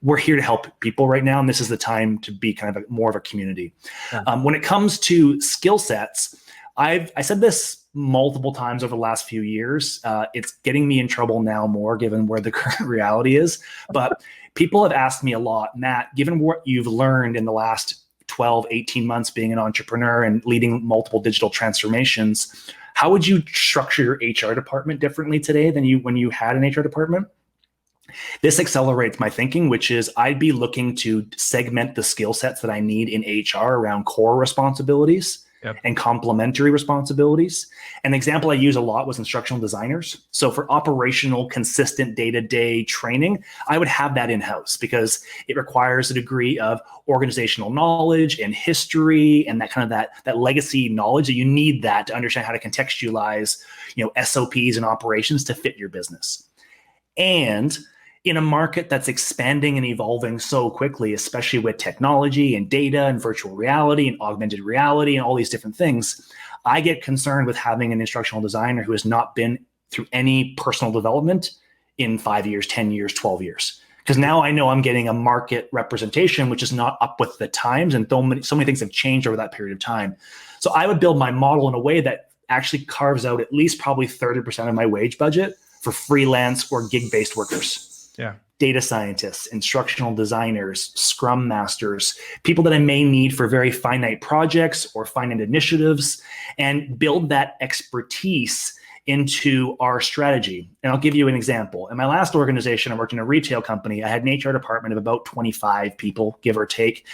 We're here to help people right now. And this is the time to be kind of more of a community. Yeah. When it comes to skill sets, I said this multiple times over the last few years. It's getting me in trouble now more given where the current reality is. But people have asked me a lot, Matt, given what you've learned in the last 12, 18 months being an entrepreneur and leading multiple digital transformations, how would you structure your HR department differently today than when you had an HR department? This accelerates my thinking, which is I'd be looking to segment the skill sets that I need in HR around core responsibilities. Yep. And complementary responsibilities. An example I use a lot was instructional designers. So for operational, consistent day-to-day training, I would have that in-house because it requires a degree of organizational knowledge and history and that kind of that legacy knowledge that you need that to understand how to contextualize, SOPs and operations to fit your business. And in a market that's expanding and evolving so quickly, especially with technology and data and virtual reality and augmented reality and all these different things, I get concerned with having an instructional designer who has not been through any personal development in 5 years, 10 years, 12 years. Because now I know I'm getting a market representation which is not up with the times, and so many things have changed over that period of time. So I would build my model in a way that actually carves out at least probably 30% of my wage budget for freelance or gig-based workers. Yeah. Data scientists, instructional designers, scrum masters, people that I may need for very finite projects or finite initiatives, and build that expertise into our strategy. And I'll give you an example. In my last organization, I worked in a retail company. I had an HR department of about 25 people, give or take.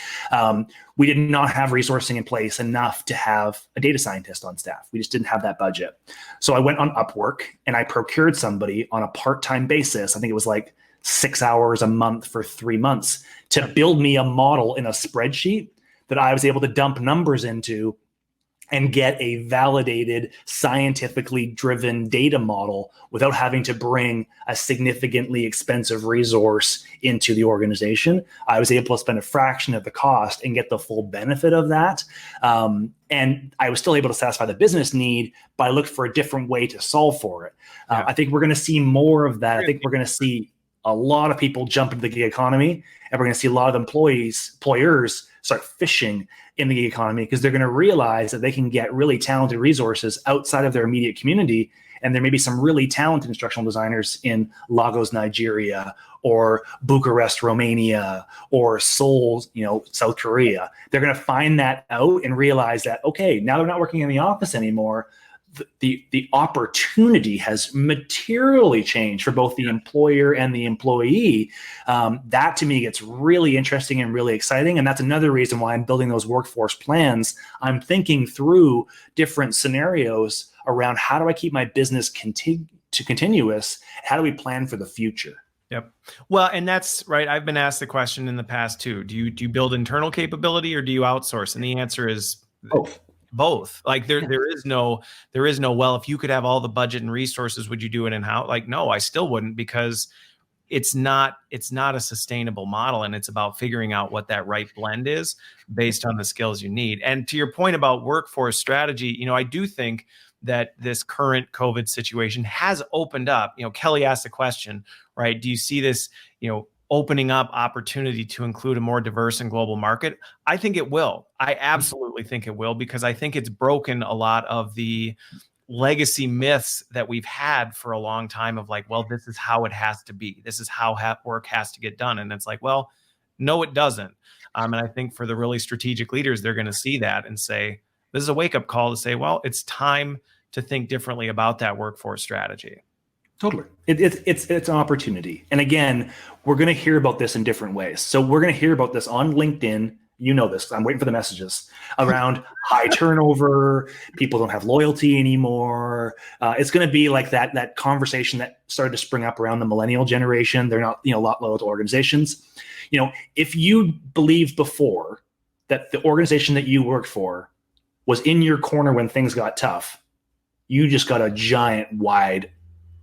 We did not have resourcing in place enough to have a data scientist on staff. We just didn't have that budget. So I went on Upwork and I procured somebody on a part-time basis. I think it was like 6 hours a month for 3 months to build me a model in a spreadsheet that I was able to dump numbers into and get a validated, scientifically driven data model without having to bring a significantly expensive resource into the organization. I was able to spend a fraction of the cost and get the full benefit of that. And I was still able to satisfy the business need, but I looked for a different way to solve for it. I think we're going to see more of that. I think we're going to see a lot of people jump into the gig economy, and we're going to see a lot of employers start fishing in the gig economy because they're going to realize that they can get really talented resources outside of their immediate community. And there may be some really talented instructional designers in Lagos, Nigeria, or Bucharest, Romania, or Seoul, South Korea. They're going to find that out and realize that, okay, now they're not working in the office anymore. The opportunity has materially changed for both the employer and the employee. That to me gets really interesting and really exciting. And that's another reason why I'm building those workforce plans. I'm thinking through different scenarios around how do I keep my business continuous? How do we plan for the future? Yep. Well, and that's right. I've been asked the question in the past too. Do you build internal capability or do you outsource? And the answer is both. Like there is no, well, if you could have all the budget and resources, would you do it in-house? Like, no, I still wouldn't, because it's not a sustainable model. And it's about figuring out what that right blend is based on the skills you need. And to your point about workforce strategy, I do think that this current COVID situation has opened up, Kelly asked the question, right? Do you see this, opening up opportunity to include a more diverse and global market? I think it will. I absolutely think it will, because I think it's broken a lot of the legacy myths that we've had for a long time of like, well, this is how it has to be. This is how work has to get done. And it's like, well, no, it doesn't. And I think for the really strategic leaders, they're going to see that and say, this is a wake-up call to say, well, it's time to think differently about that workforce strategy. Totally. It's an opportunity. And again, we're going to hear about this in different ways. So we're going to hear about this on LinkedIn you know this, I'm waiting for the messages around high turnover. People don't have loyalty anymore. It's going to be like that conversation that started to spring up around the millennial generation. They're not, a lot loyal to organizations. If you believed before that the organization that you worked for was in your corner when things got tough, you just got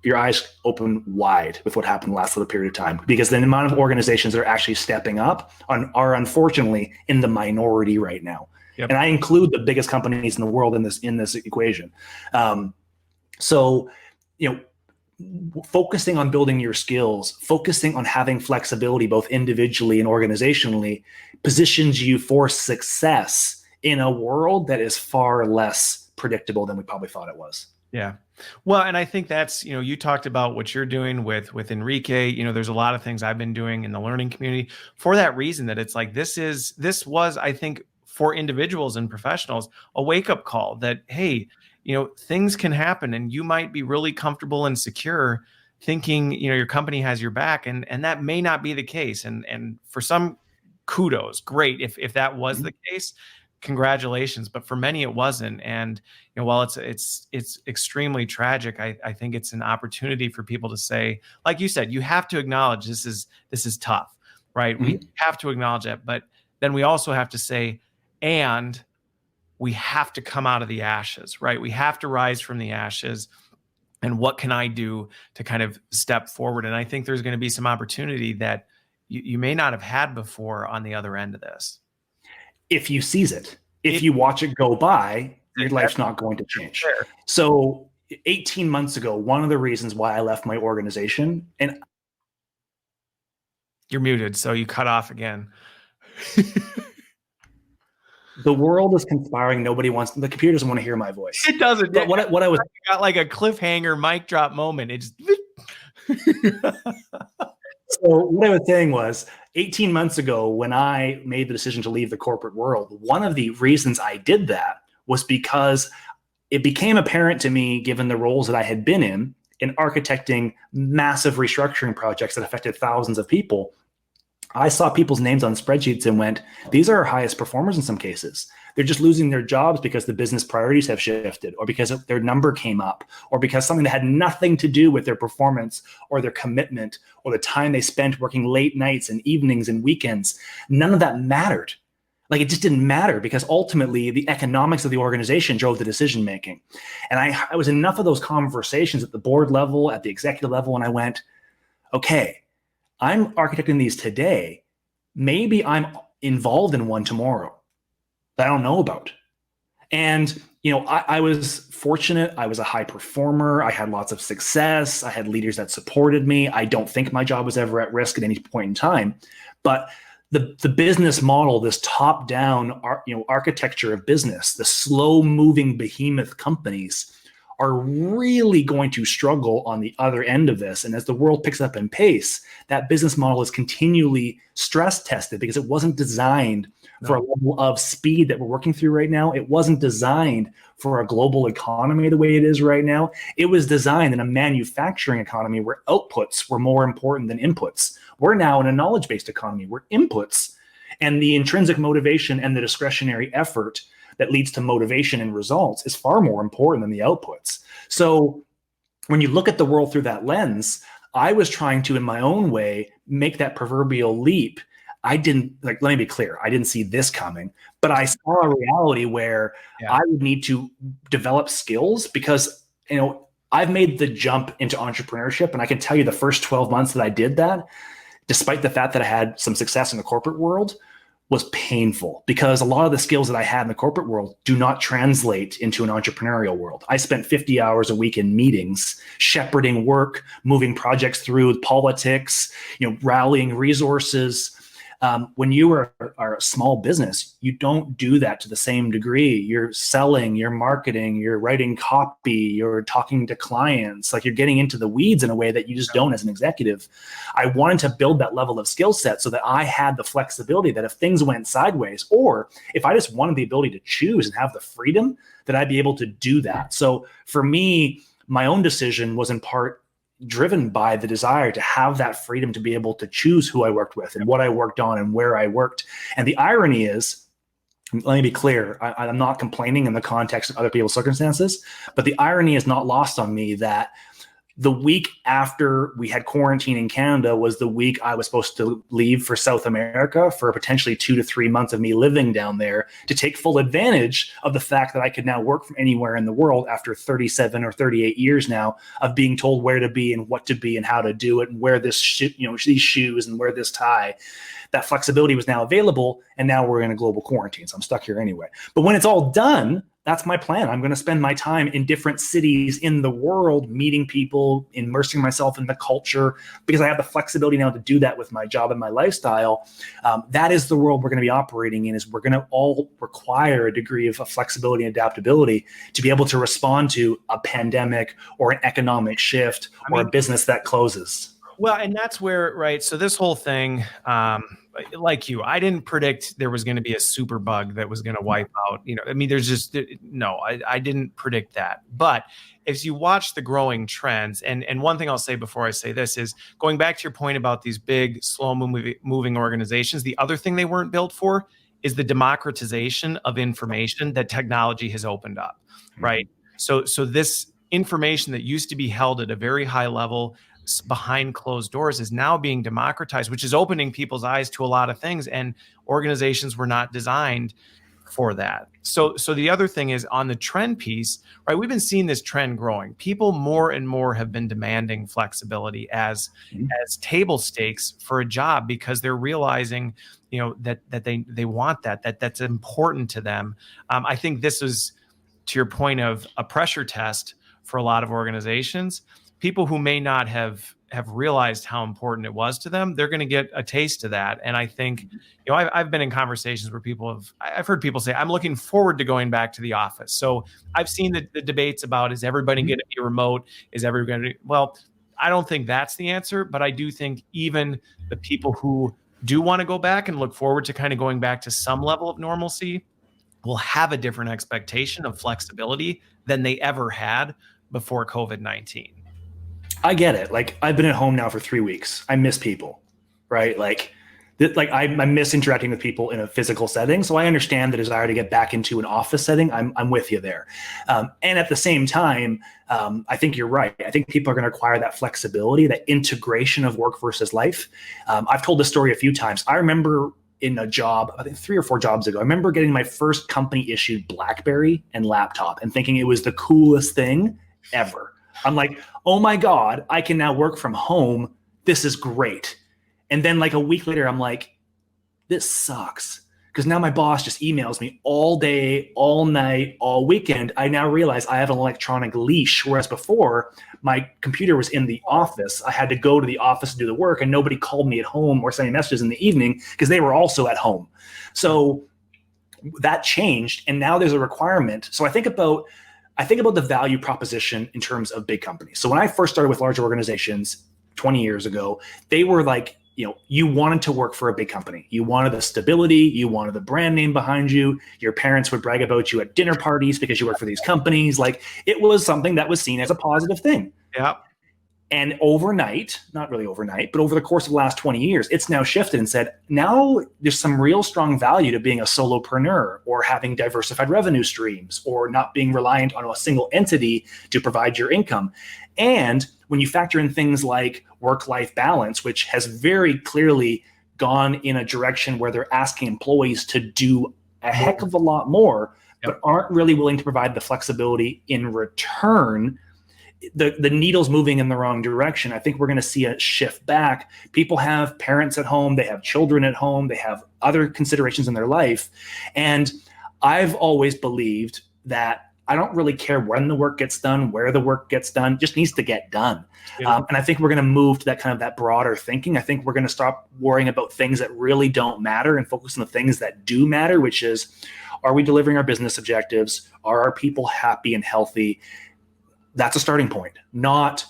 your eyes open wide with what happened the last little period of time, because the amount of organizations that are actually stepping up are unfortunately in the minority right now. Yep. And I include the biggest companies in the world in this equation. Focusing on building your skills, focusing on having flexibility both individually and organizationally positions you for success in a world that is far less predictable than we probably thought it was. Yeah. Well, and I think that's, you talked about what you're doing with Enrique. There's a lot of things I've been doing in the learning community for that reason, that it's like, this was, I think, for individuals and professionals, a wake-up call that, hey, things can happen and you might be really comfortable and secure thinking, your company has your back, and that may not be the case. And for some, kudos, great. If that was the case, congratulations. But for many, it wasn't. And while it's extremely tragic, I think it's an opportunity for people to say, like you said, you have to acknowledge this is tough, right? Mm-hmm. We have to acknowledge it, but then we also have to say, and we have to come out of the ashes, right? We have to rise from the ashes. And what can I do to kind of step forward? And I think there's going to be some opportunity that you may not have had before on the other end of this. If you seize it, if you watch it go by, your life's not going to change. Sure. So 18 months ago, one of the reasons why I left my organization, and you're muted, so you cut off again. The world is conspiring. The computer doesn't want to hear my voice. It doesn't. But what I was got like a cliffhanger mic drop moment. It just. So what I was saying was 18 months ago, when I made the decision to leave the corporate world, one of the reasons I did that was because it became apparent to me, given the roles that I had been in architecting massive restructuring projects that affected thousands of people. I saw people's names on spreadsheets and went, these are our highest performers in some cases. They're just losing their jobs because the business priorities have shifted, or because their number came up, or because something that had nothing to do with their performance or their commitment or the time they spent working late nights and evenings and weekends. None of that mattered. Like, it just didn't matter, because ultimately the economics of the organization drove the decision making. And I was in enough of those conversations at the board level, at the executive level, and I went, okay, I'm architecting these today. Maybe I'm involved in one tomorrow that I don't know about. And, I was fortunate. I was a high performer. I had lots of success. I had leaders that supported me. I don't think my job was ever at risk at any point in time. But the business model, this top-down architecture of business, the slow-moving behemoth companies are really going to struggle on the other end of this. And as the world picks up in pace, that business model is continually stress tested, because it wasn't designed for a level of speed that we're working through right now. It wasn't designed for a global economy the way it is right now. It was designed in a manufacturing economy where outputs were more important than inputs. We're now in a knowledge-based economy where inputs and the intrinsic motivation and the discretionary effort that leads to motivation and results is far more important than the outputs. So when you look at the world through that lens, I was trying to, in my own way, make that proverbial leap. I didn't, let me be clear, I didn't see this coming, but I saw a reality where I would need to develop skills, because, I've made the jump into entrepreneurship. And I can tell you the first 12 months that I did that, despite the fact that I had some success in the corporate world, was painful, because a lot of the skills that I had in the corporate world do not translate into an entrepreneurial world. I spent 50 hours a week in meetings, shepherding work, moving projects through politics, rallying resources. When you are a small business, you don't do that to the same degree. You're selling, you're marketing, you're writing copy, you're talking to clients, like you're getting into the weeds in a way that you just don't as an executive. I wanted to build that level of skill set so that I had the flexibility that if things went sideways, or if I just wanted the ability to choose and have the freedom, that I'd be able to do that. So for me, my own decision was in part driven by the desire to have that freedom to be able to choose who I worked with and what I worked on and where I worked. And the irony is, let me be clear, I'm not complaining in the context of other people's circumstances, but the irony is not lost on me that the week after we had quarantine in Canada was the week I was supposed to leave for South America for potentially 2 to 3 months of me living down there to take full advantage of the fact that I could now work from anywhere in the world after 37 or 38 years now of being told where to be and what to be and how to do it and wear this these shoes and wear this tie. That flexibility was now available, and now we're in a global quarantine, so I'm stuck here anyway. But when it's all done, that's my plan. I'm going to spend my time in different cities in the world, meeting people, immersing myself in the culture, because I have the flexibility now to do that with my job and my lifestyle. That is the world we're going to be operating in. Is we're going to all require a degree of flexibility and adaptability to be able to respond to a pandemic or an economic shift or a business that closes. Well, and that's where, right? So this whole thing, like you, I didn't predict there was going to be a super bug that was going to wipe out, I mean, there's just, no, I didn't predict that. But as you watch the growing trends, and one thing I'll say before I say this is going back to your point about these big, slow moving organizations, the other thing they weren't built for is the democratization of information that technology has opened up, right? So this information that used to be held at a very high level behind closed doors is now being democratized, which is opening people's eyes to a lot of things, and organizations were not designed for that. So the other thing is on the trend piece, right? We've been seeing this trend growing. People more and more have been demanding flexibility as table stakes for a job because they're realizing, that they want that's important to them. I think this is, to your point, of a pressure test for a lot of organizations. People who may not have realized how important it was to them, they're going to get a taste of that. And I think, I've been in conversations where I've heard people say, I'm looking forward to going back to the office. So I've seen the debates about, is everybody going to be remote? Is everybody going to, well, I don't think that's the answer, but I do think even the people who do want to go back and look forward to kind of going back to some level of normalcy will have a different expectation of flexibility than they ever had before COVID-19. I get it. Like, I've been at home now for 3 weeks. I miss people, right? I miss interacting with people in a physical setting. So I understand the desire to get back into an office setting. I'm with you there. And at the same time, I think you're right. I think people are going to require that flexibility, that integration of work versus life. I've told this story a few times. I remember in a job, I think 3 or 4 jobs ago, I remember getting my first company issued BlackBerry and laptop and thinking it was the coolest thing ever. I'm like, oh my God, I can now work from home. This is great. And then like a week later, I'm like, this sucks. Because now my boss just emails me all day, all night, all weekend. I now realize I have an electronic leash, whereas before my computer was in the office. I had to go to the office to do the work, and nobody called me at home or sent me messages in the evening because they were also at home. So that changed, and now there's a requirement. So I think about the value proposition in terms of big companies. So when I first started with large organizations 20 years ago, they were like, you wanted to work for a big company. You wanted the stability. You wanted the brand name behind you. Your parents would brag about you at dinner parties because you worked for these companies. Like, it was something that was seen as a positive thing. Yeah. And overnight, not really overnight, but over the course of the last 20 years, it's now shifted and said, now there's some real strong value to being a solopreneur or having diversified revenue streams or not being reliant on a single entity to provide your income. And when you factor in things like work-life balance, which has very clearly gone in a direction where they're asking employees to do a heck of a lot more, but aren't really willing to provide the flexibility in return, the needle's moving in the wrong direction. I think we're going to see a shift back. People have parents at home, they have children at home, they have other considerations in their life. And I've always believed that I don't really care when the work gets done, where the work gets done, just needs to get done. Yeah. And I think we're going to move to that broader thinking. I think we're going to stop worrying about things that really don't matter and focus on the things that do matter, which is, are we delivering our business objectives? Are our people happy and healthy? That's a starting point. Not,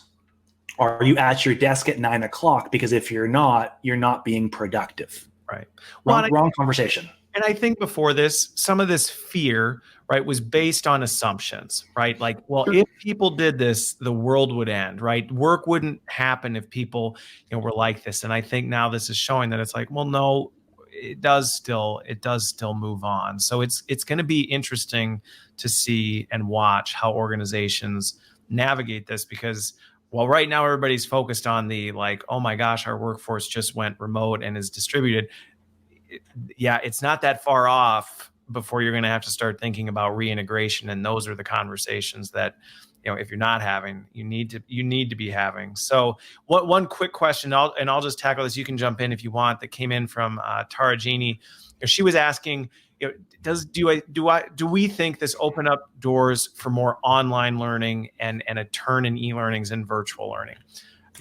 are you at your desk at 9 o'clock? Because if you're not being productive. Right. Wrong conversation. And I think before this, some of this fear, right, was based on assumptions, right? Like, well, if people did this, the world would end, right? Work wouldn't happen if people, were like this. And I think now this is showing that it's like, well, no, it does still move on. So it's going to be interesting to see and watch how organizations navigate this, because well, right now everybody's focused on the like, oh my gosh, our workforce just went remote and is distributed. Yeah, it's not that far off before you're going to have to start thinking about reintegration, and those are the conversations that, if you're not having, you need to be having. So what one quick question, I'll just tackle this, you can jump in if you want, that came in from Tara Genie. She was asking, do we think this open up doors for more online learning and a turn in e-learnings and virtual learning?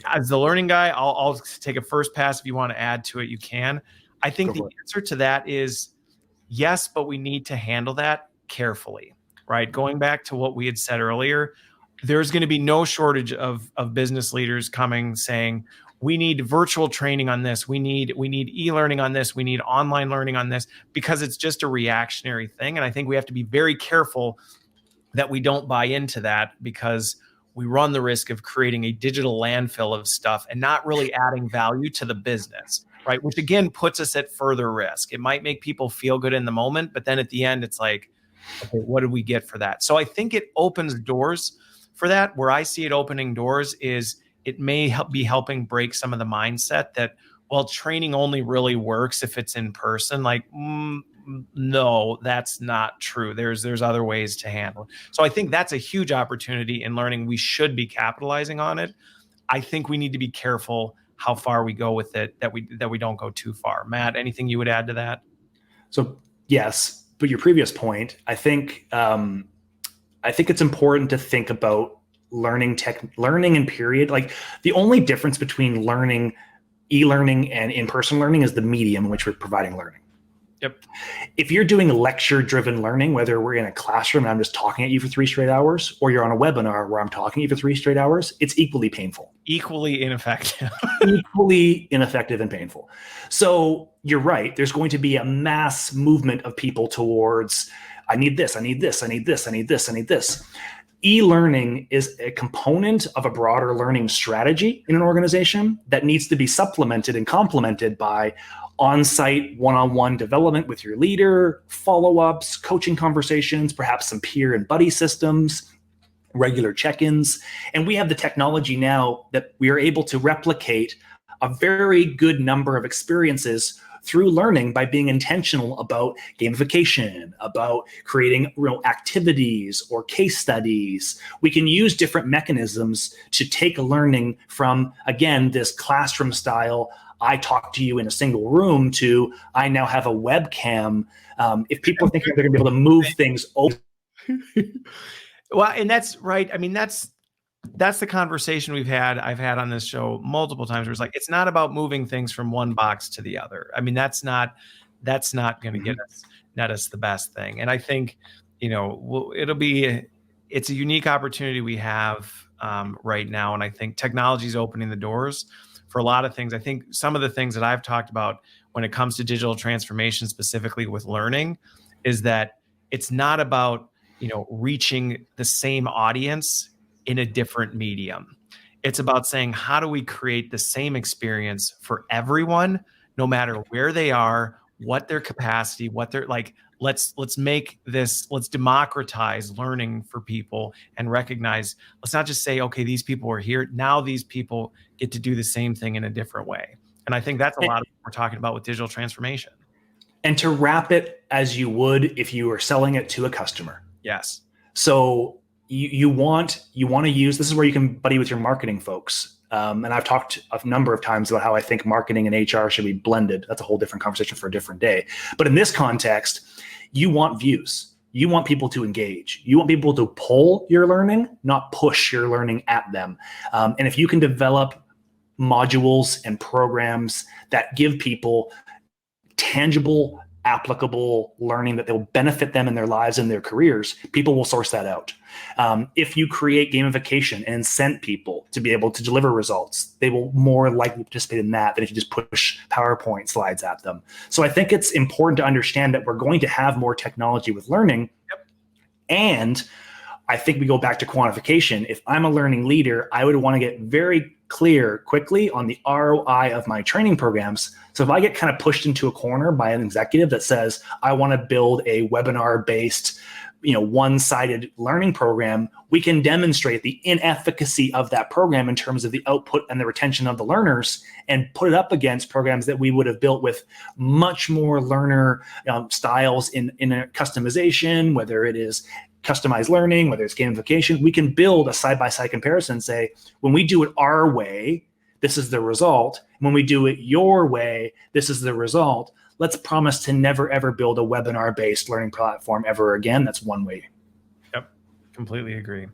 As the learning guy, I'll take a first pass. If you want to add to it, you can. I think the answer to that is yes, but we need to handle that carefully, right? Going back to what we had said earlier, there's going to be no shortage of business leaders coming saying, we need virtual training on this. We need e-learning on this. We need online learning on this, because it's just a reactionary thing. And I think we have to be very careful that we don't buy into that, because we run the risk of creating a digital landfill of stuff and not really adding value to the business, right? Which again puts us at further risk. It might make people feel good in the moment, but then at the end, it's like, okay, what did we get for that? So I think it opens doors for that. Where I see it opening doors is it may be helping break some of the mindset that, well, training only really works if it's in person. Like, no, that's not true. There's other ways to handle it. So I think that's a huge opportunity in learning. We should be capitalizing on it. I think we need to be careful how far we go with it, that we don't go too far. Matt, anything you would add to that? So yes, but your previous point, I think it's important to think about learning and period. Like, the only difference between e-learning and in-person learning is the medium in which we're providing learning. Yep. If you're doing lecture-driven learning, whether we're in a classroom and I'm just talking at you for 3 straight hours, or you're on a webinar where I'm talking at you for 3 straight hours, it's equally painful. Equally ineffective. Equally ineffective and painful. So you're right. There's going to be a mass movement of people towards, I need this, I need this, I need this, I need this, I need this. E-learning is a component of a broader learning strategy in an organization that needs to be supplemented and complemented by on-site one-on-one development with your leader, follow-ups, coaching conversations, perhaps some peer and buddy systems, regular check-ins. And we have the technology now that we are able to replicate a very good number of experiences through learning by being intentional about gamification, about creating real activities or case studies. We can use different mechanisms to take learning from, again, this classroom style, I talk to you in a single room, to I now have a webcam. If people are thinking they're going to be able to move things over. Well, and that's right. I mean, that's the conversation I've had on this show multiple times, where it's like, it's not about moving things from one box to the other. I mean, that's not going to net us the best thing. And I think, it's a unique opportunity we have right now. And I think technology is opening the doors for a lot of things. I think some of the things that I've talked about when it comes to digital transformation, specifically with learning, is that it's not about, reaching the same audience in a different medium. It's about saying, how do we create the same experience for everyone, no matter where they are, what their capacity, what they're like. Let's democratize learning for people and recognize, let's not just say, okay, these people are here. Now these people get to do the same thing in a different way. And I think that's a lot of what we're talking about with digital transformation. And to wrap it as you would if you were selling it to a customer. Yes. So you want to use, this is where you can buddy with your marketing folks. And I've talked a number of times about how I think marketing and HR should be blended. That's a whole different conversation for a different day. But in this context, you want views. You want people to engage. You want people to pull your learning, not push your learning at them. And if you can develop modules and programs that give people tangible applicable learning that will benefit them in their lives and their careers, people will source that out. If you create gamification and incent people to be able to deliver results, they will more likely participate in that than if you just push PowerPoint slides at them. So I think it's important to understand that we're going to have more technology with learning. Yep. And I think we go back to quantification. If I'm a learning leader, I would want to get very clear quickly on the ROI of my training programs. So if I get kind of pushed into a corner by an executive that says, I want to build a webinar-based, one-sided learning program, we can demonstrate the inefficacy of that program in terms of the output and the retention of the learners, and put it up against programs that we would have built with much more learner styles in a customization, whether it is customized learning, whether it's gamification. We can build a side-by-side comparison and say, when we do it our way, this is the result. When we do it your way, this is the result. Let's promise to never, ever build a webinar-based learning platform ever again. That's one way. Yep, completely agree.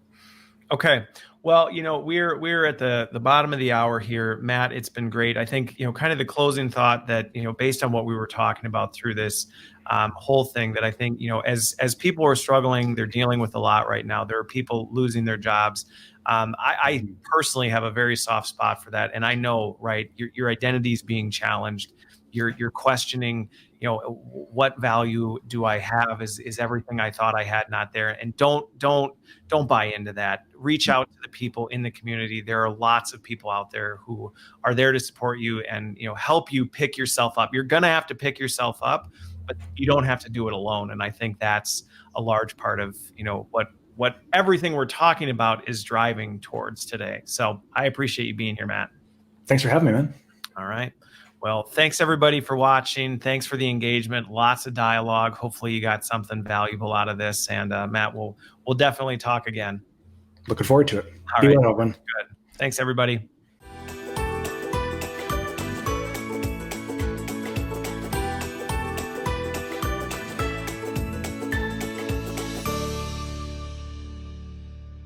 Okay. Well, we're at the bottom of the hour here, Matt. It's been great. I think, kind of the closing thought that, based on what we were talking about through this whole thing, that I think, as people are struggling, they're dealing with a lot right now. There are people losing their jobs. I personally have a very soft spot for that. And I know, right, your identity is being challenged. You're questioning, what value do I have? Is everything I thought I had not there? And don't buy into that. Reach out to the people in the community. There are lots of people out there who are there to support you and, help you pick yourself up. You're going to have to pick yourself up, but you don't have to do it alone. And I think that's a large part of, what everything we're talking about is driving towards today. So I appreciate you being here, Matt. Thanks for having me, man. All right. Well, thanks everybody for watching. Thanks for the engagement. Lots of dialogue. Hopefully you got something valuable out of this. And Matt, we'll definitely talk again. Looking forward to it. All right. Good. Thanks everybody.